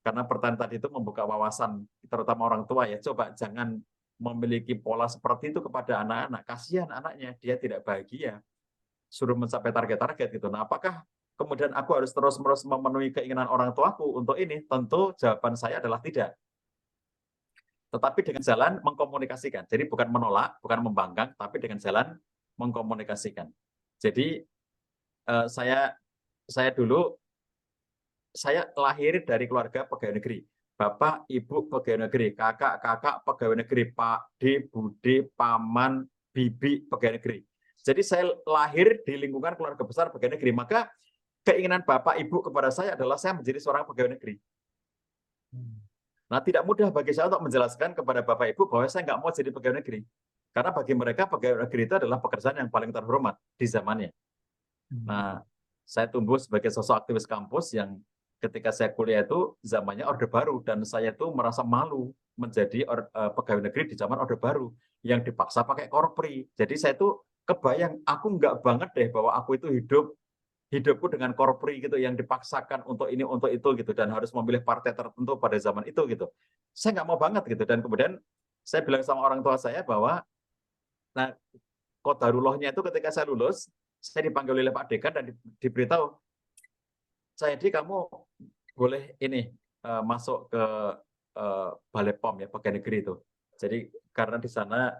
karena pertanyaan tadi itu membuka wawasan terutama orang tua ya, coba jangan memiliki pola seperti itu kepada anak-anak. Kasihan anaknya, dia tidak bahagia. Suruh mencapai target-target gitu. Nah, apakah kemudian aku harus terus-menerus memenuhi keinginan orang tuaku untuk ini? Tentu jawaban saya adalah tidak. Tetapi dengan jalan mengkomunikasikan. Jadi bukan menolak, bukan membangkang, tapi dengan jalan mengkomunikasikan. Jadi saya dulu lahir dari keluarga pegawai negeri. Bapak, ibu pegawai negeri, kakak pegawai negeri, Pak D, Bude, paman, bibi pegawai negeri. Jadi saya lahir di lingkungan keluarga besar pegawai negeri. Maka keinginan bapak ibu kepada saya adalah saya menjadi seorang pegawai negeri. Nah, tidak mudah bagi saya untuk menjelaskan kepada bapak ibu bahwa saya nggak mau jadi pegawai negeri. Karena bagi mereka pegawai negeri itu adalah pekerjaan yang paling terhormat di zamannya. Nah, saya tumbuh sebagai sosok aktivis kampus yang ketika saya kuliah itu zamannya Orde Baru, dan saya tuh merasa malu menjadi pegawai negeri di zaman Orde Baru yang dipaksa pakai korpri. Jadi saya tuh kebayang, aku nggak banget deh bahwa aku itu hidupku dengan korpri gitu, yang dipaksakan untuk ini untuk itu gitu, dan harus memilih partai tertentu pada zaman itu gitu. Saya nggak mau banget gitu. Dan kemudian saya bilang sama orang tua saya bahwa, nah, qadarullah-nya itu ketika saya lulus, saya dipanggil oleh Pak Dekan dan diberitahu, jadi kamu boleh ini masuk ke Balai POM ya, pegawai negeri itu. Jadi karena di sana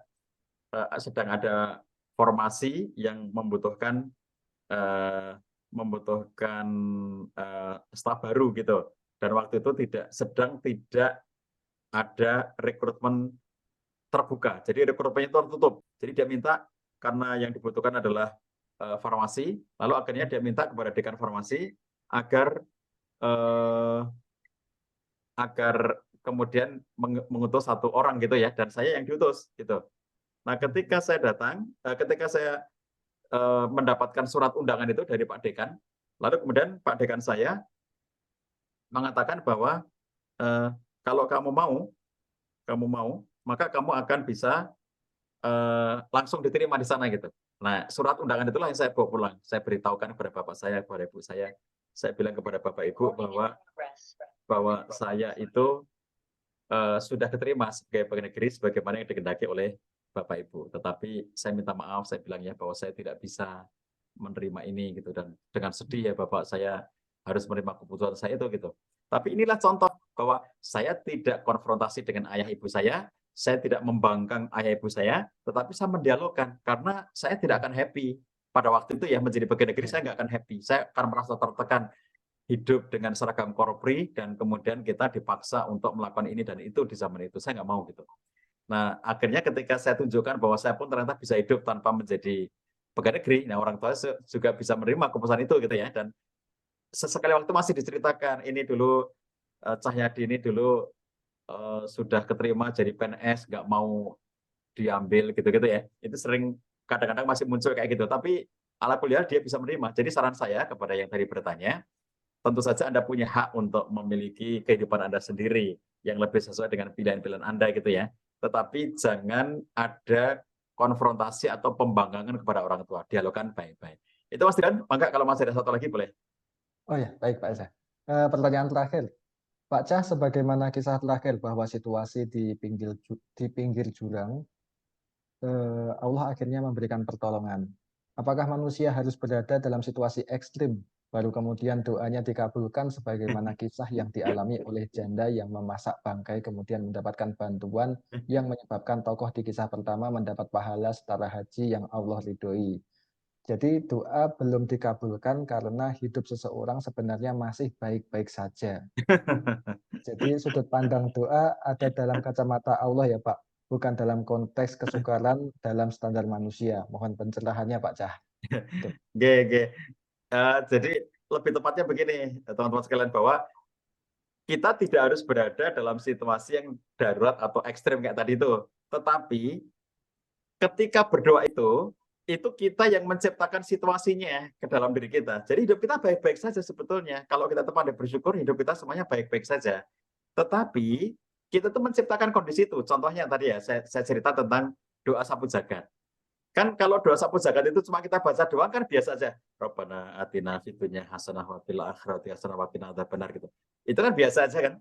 sedang ada formasi yang membutuhkan staf baru gitu. Dan waktu itu tidak ada rekrutmen terbuka. Jadi rekrutmennya tertutup. Jadi dia minta, karena yang dibutuhkan adalah farmasi, lalu akhirnya dia minta kepada dekan farmasi agar kemudian mengutus satu orang gitu ya, dan saya yang diutus gitu. Nah, ketika saya datang, ketika saya mendapatkan surat undangan itu dari Pak Dekan, lalu kemudian Pak Dekan saya mengatakan bahwa kalau kamu mau, maka kamu akan bisa langsung diterima di sana gitu. Nah, surat undangan itulah yang saya bawa pulang. Saya beritahukan kepada bapak saya, kepada ibu saya. Saya bilang kepada bapak ibu bahwa saya itu sudah diterima sebagai pegawai negeri sebagaimana yang dikehendaki oleh bapak ibu. Tetapi saya minta maaf, saya bilang ya bahwa saya tidak bisa menerima ini gitu, dan dengan sedih ya bapak, saya harus menerima keputusan saya itu gitu. Tapi inilah contoh bahwa saya tidak konfrontasi dengan ayah ibu saya tidak membangkang ayah ibu saya, tetapi saya mendialogkan karena saya tidak akan happy pada waktu itu ya, menjadi pegawai negeri saya nggak akan happy, saya akan merasa tertekan hidup dengan seragam korpri dan kemudian kita dipaksa untuk melakukan ini dan itu di zaman itu, saya nggak mau gitu. Nah, akhirnya ketika saya tunjukkan bahwa saya pun ternyata bisa hidup tanpa menjadi pegawai negeri, nah orang tua juga bisa menerima keputusan itu gitu ya. Dan sesekali waktu masih diceritakan, ini dulu Cahyadi ini dulu sudah keterima jadi PNS, nggak mau diambil gitu-gitu ya. Itu sering kadang-kadang masih muncul kayak gitu. Tapi ala kuliah dia bisa menerima. Jadi saran saya kepada yang tadi bertanya, tentu saja Anda punya hak untuk memiliki kehidupan Anda sendiri yang lebih sesuai dengan pilihan-pilihan Anda gitu ya. Tetapi jangan ada konfrontasi atau pembangkangan kepada orang tua. Dialogkan baik-baik. Itu Mas Dilan, maka kalau masih ada satu lagi boleh. Oh ya, baik Pak Eza. Pertanyaan terakhir. Pak Cah, sebagaimana kisah terakhir bahwa situasi di pinggir jurang, Allah akhirnya memberikan pertolongan. Apakah manusia harus berada dalam situasi ekstrim, baru kemudian doanya dikabulkan sebagaimana kisah yang dialami oleh janda yang memasak bangkai kemudian mendapatkan bantuan yang menyebabkan tokoh di kisah pertama mendapat pahala setara haji yang Allah ridhoi. Jadi doa belum dikabulkan karena hidup seseorang sebenarnya masih baik-baik saja. Jadi sudut pandang doa ada dalam kacamata Allah ya Pak, bukan dalam konteks kesukaran dalam standar manusia. Mohon pencerahannya Pak Cah. Itu. Oke. Jadi lebih tepatnya begini, teman-teman sekalian, bahwa kita tidak harus berada dalam situasi yang darurat atau ekstrim kayak tadi itu. Tetapi ketika berdoa itu kita yang menciptakan situasinya ke dalam diri kita. Jadi hidup kita baik-baik saja sebetulnya. Kalau kita pandai bersyukur, hidup kita semuanya baik-baik saja. Tetapi kita tuh menciptakan kondisi itu. Contohnya tadi ya, saya cerita tentang doa sapu jagat. Kan kalau doa sapu jagat itu cuma kita baca doang kan biasa aja. Rabbana atina fid dunya hasanah wa fil akhirati hasanah wa qina adzabannar gitu. Itu kan biasa aja kan.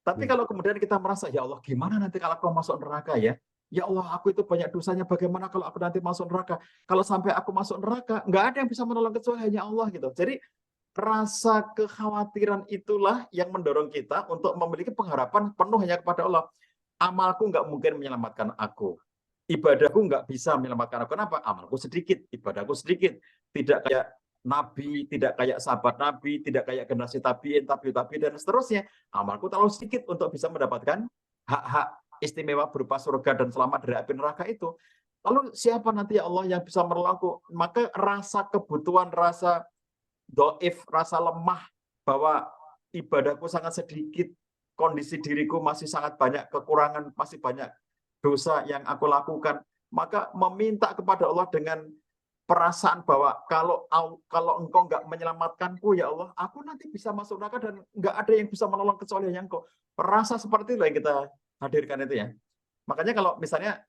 Tapi kalau kemudian kita merasa, ya Allah, gimana nanti kalau aku masuk neraka ya? Ya Allah, aku itu banyak dosanya, bagaimana kalau aku nanti masuk neraka? Kalau sampai aku masuk neraka, nggak ada yang bisa menolong kecuali hanya Allah gitu. Jadi rasa kekhawatiran itulah yang mendorong kita untuk memiliki pengharapan penuh hanya kepada Allah. Amalku nggak mungkin menyelamatkan aku. Ibadahku nggak bisa menyelamatkan aku. Kenapa? Amalku sedikit, ibadahku sedikit. Tidak kayak Nabi, tidak kayak sahabat Nabi, tidak kayak generasi tabiin, dan seterusnya. Amalku terlalu sedikit untuk bisa mendapatkan hak-hak istimewa berupa surga dan selamat dari api neraka itu. Lalu siapa nanti ya Allah yang bisa menolongku? Maka rasa kebutuhan, rasa doif, rasa lemah bahwa ibadahku sangat sedikit, kondisi diriku masih sangat banyak kekurangan, masih banyak dosa yang aku lakukan, maka meminta kepada Allah dengan perasaan bahwa kalau engkau nggak menyelamatkanku ya Allah, aku nanti bisa masuk neraka dan nggak ada yang bisa menolong kecuali hanya engkau. Rasa seperti itu yang kita hadirkan itu ya. Makanya kalau misalnya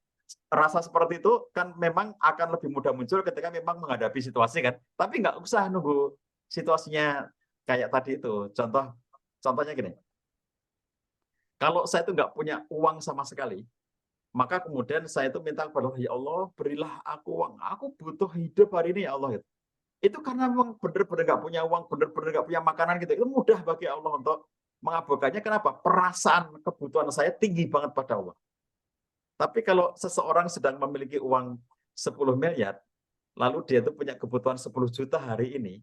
rasa seperti itu kan memang akan lebih mudah muncul ketika memang menghadapi situasi kan. Tapi nggak usah nunggu situasinya kayak tadi itu. Contohnya gini. Kalau saya itu nggak punya uang sama sekali, maka kemudian saya itu minta kepada Allah, ya Allah, berilah aku uang. Aku butuh hidup hari ini ya Allah. Itu karena memang benar-benar nggak punya uang, benar-benar nggak punya makanan gitu. Itu mudah bagi Allah untuk mengabulkannya. Kenapa? Perasaan kebutuhan saya tinggi banget pada Allah. Tapi kalau seseorang sedang memiliki uang 10 miliar, lalu dia itu punya kebutuhan 10 juta hari ini,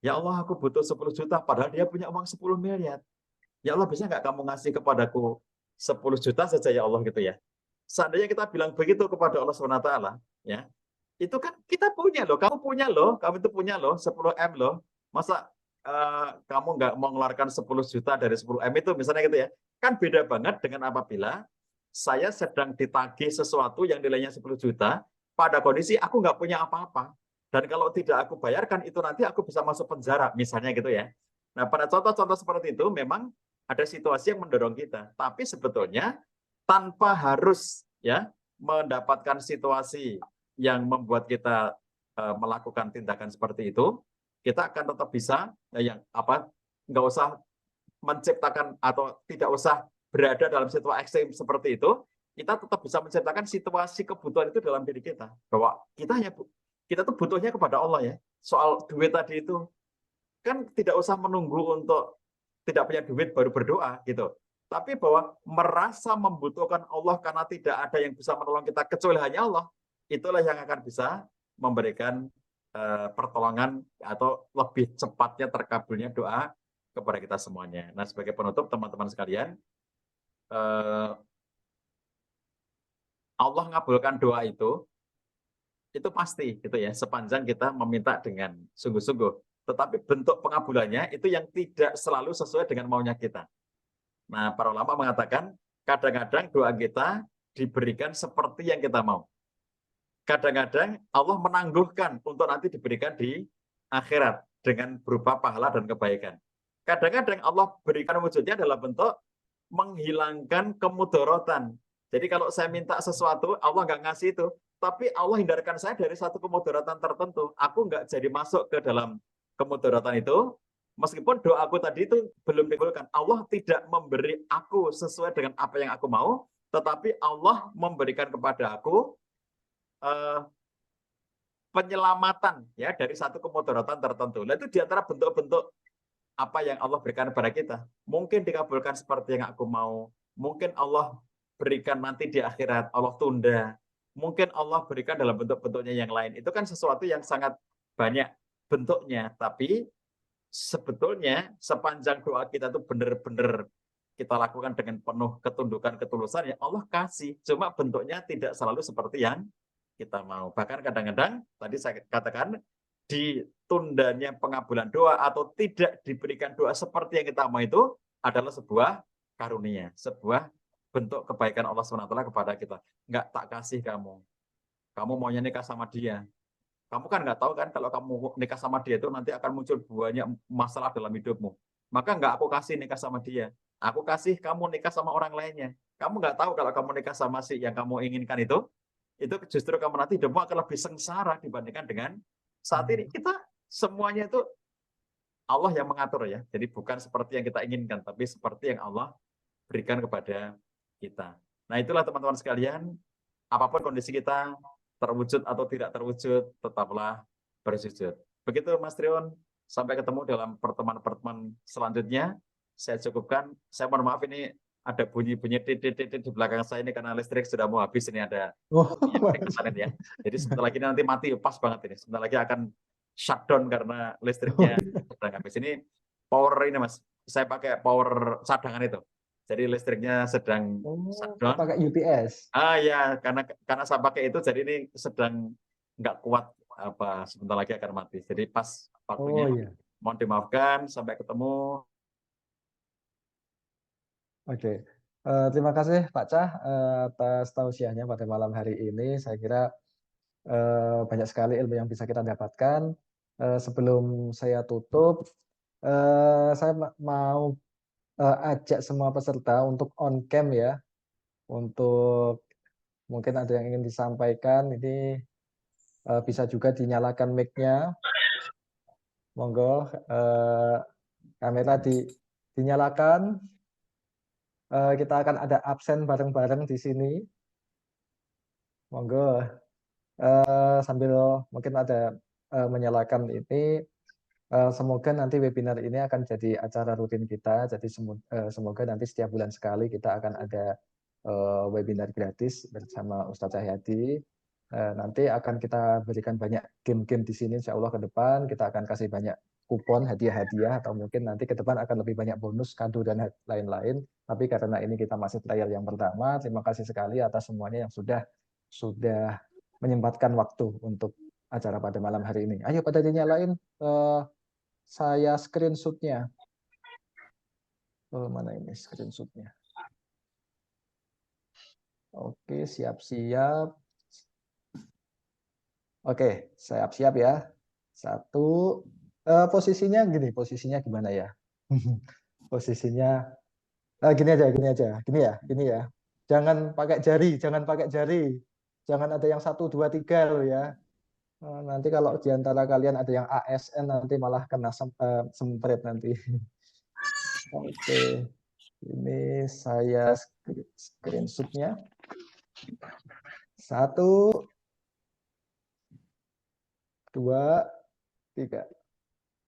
ya Allah, aku butuh 10 juta, padahal dia punya uang 10 miliar. Ya Allah, bisa nggak kamu ngasih kepadaku 10 juta saja ya Allah gitu ya. Seandainya kita bilang begitu kepada Allah SWT, ya, itu kan kita punya loh, kamu punya loh, kamu itu punya loh, 10 M loh. Masa kamu nggak mau mengeluarkan 10 juta dari 10 M itu misalnya gitu ya. Kan beda banget dengan apabila saya sedang ditagih sesuatu yang nilainya 10 juta, pada kondisi aku nggak punya apa-apa. Dan kalau tidak aku bayarkan, itu nanti aku bisa masuk penjara, misalnya gitu ya. Nah, pada contoh-contoh seperti itu, memang ada situasi yang mendorong kita. Tapi sebetulnya, tanpa harus ya mendapatkan situasi yang membuat kita melakukan tindakan seperti itu, kita akan tetap bisa, nggak usah menciptakan atau tidak usah berada dalam situasi ekstrim seperti itu, kita tetap bisa menciptakan situasi kebutuhan itu dalam diri kita. Bahwa kita tuh butuhnya kepada Allah ya. Soal duit tadi itu, kan tidak usah menunggu untuk tidak punya duit baru berdoa gitu. Tapi bahwa merasa membutuhkan Allah karena tidak ada yang bisa menolong kita kecuali hanya Allah, itulah yang akan bisa memberikan pertolongan atau lebih cepatnya terkabulnya doa kepada kita semuanya. Nah, sebagai penutup teman-teman sekalian, Allah mengabulkan doa itu pasti gitu ya, sepanjang kita meminta dengan sungguh-sungguh. Tetapi bentuk pengabulannya itu yang tidak selalu sesuai dengan maunya kita. Nah, para ulama mengatakan kadang-kadang doa kita diberikan seperti yang kita mau. Kadang-kadang Allah menangguhkan untuk nanti diberikan di akhirat dengan berupa pahala dan kebaikan. Kadang-kadang Allah berikan wujudnya dalam bentuk menghilangkan kemudorotan. Jadi kalau saya minta sesuatu, Allah nggak ngasih itu, tapi Allah hindarkan saya dari satu kemudorotan tertentu. Aku nggak jadi masuk ke dalam kemudorotan itu, Meskipun doaku tadi itu belum dikabulkan. Allah tidak memberi aku sesuai dengan apa yang aku mau, tetapi Allah memberikan kepada aku penyelamatan ya dari satu kemudaratan tertentu. Nah, itu di antara bentuk-bentuk apa yang Allah berikan kepada kita. Mungkin dikabulkan seperti yang aku mau. Mungkin Allah berikan nanti di akhirat, Allah tunda. Mungkin Allah berikan dalam bentuk-bentuknya yang lain. Itu kan sesuatu yang sangat banyak bentuknya. Tapi sebetulnya sepanjang doa kita itu benar-benar kita lakukan dengan penuh ketundukan, ketulusan, ya Allah kasih. Cuma bentuknya tidak selalu seperti yang kita mau. Bahkan kadang-kadang, tadi saya katakan, ditundanya pengabulan doa atau tidak diberikan doa seperti yang kita mau itu adalah sebuah karunia, sebuah bentuk kebaikan Allah SWT kepada kita. Enggak, tak kasih kamu. Kamu maunya nikah sama dia. Kamu kan nggak tahu kan kalau kamu nikah sama dia itu nanti akan muncul banyak masalah dalam hidupmu. Maka nggak aku kasih nikah sama dia. Aku kasih kamu nikah sama orang lainnya. Kamu nggak tahu kalau kamu nikah sama si yang kamu inginkan itu justru kamu nanti hidupmu akan lebih sengsara dibandingkan dengan saat ini. Kita semuanya itu Allah yang mengatur ya. Jadi bukan seperti yang kita inginkan, tapi seperti yang Allah berikan kepada kita. Nah itulah teman-teman sekalian, apapun kondisi kita, terwujud atau tidak terwujud, tetaplah bersujud. Begitu Mas Trion, sampai ketemu dalam pertemuan-pertemuan selanjutnya. Saya cukupkan. Saya mohon maaf ini ada bunyi-bunyi titit-titit di belakang saya ini karena listrik sudah mau habis. Ini ada ya. Jadi sebentar lagi nanti mati, pas banget ini. Sebentar lagi akan shutdown karena listriknya sedang habis. Ini power ini Mas. Saya pakai power cadangan itu. Jadi listriknya sedang shutdown. Pakai UPS. Ya, karena saya pakai itu, jadi ini sedang nggak kuat sebentar lagi akan mati. Jadi pas waktunya. Iya. Mohon dimaafkan. Sampai ketemu. Oke. Terima kasih Pak Cah atas tausiahnya pada malam hari ini. Saya kira banyak sekali ilmu yang bisa kita dapatkan. Sebelum saya tutup, saya mau ajak semua peserta untuk on cam ya, untuk mungkin ada yang ingin disampaikan. Ini bisa juga dinyalakan mic-nya, monggo kamera dinyalakan. Kita akan ada absen bareng-bareng di sini, monggo sambil mungkin ada menyalakan ini. Semoga nanti webinar ini akan jadi acara rutin kita. Jadi semoga nanti setiap bulan sekali kita akan ada webinar gratis bersama Ustadz Cahyadi. Nanti akan kita berikan banyak game-game di sini. Insya Allah ke depan kita akan kasih banyak kupon, hadiah-hadiah, atau mungkin nanti ke depan akan lebih banyak bonus, kado, dan lain-lain. Tapi karena ini kita masih trial yang pertama, terima kasih sekali atas semuanya yang sudah menyempatkan waktu untuk acara pada malam hari ini. Ayo pada dinyalain. Saya screenshot-nya. Mana ini screenshot-nya? Oke, siap-siap. Oke, siap-siap ya. Satu. Posisinya gini, posisinya gimana ya? Posisinya gini aja. Gini ya. Jangan pakai jari. Jangan ada yang 1, 2, 3 loh ya. Nanti kalau di antara kalian ada yang ASN nanti malah kena semprit nanti. Oke, ini saya screenshot-nya. 1, 2, 3.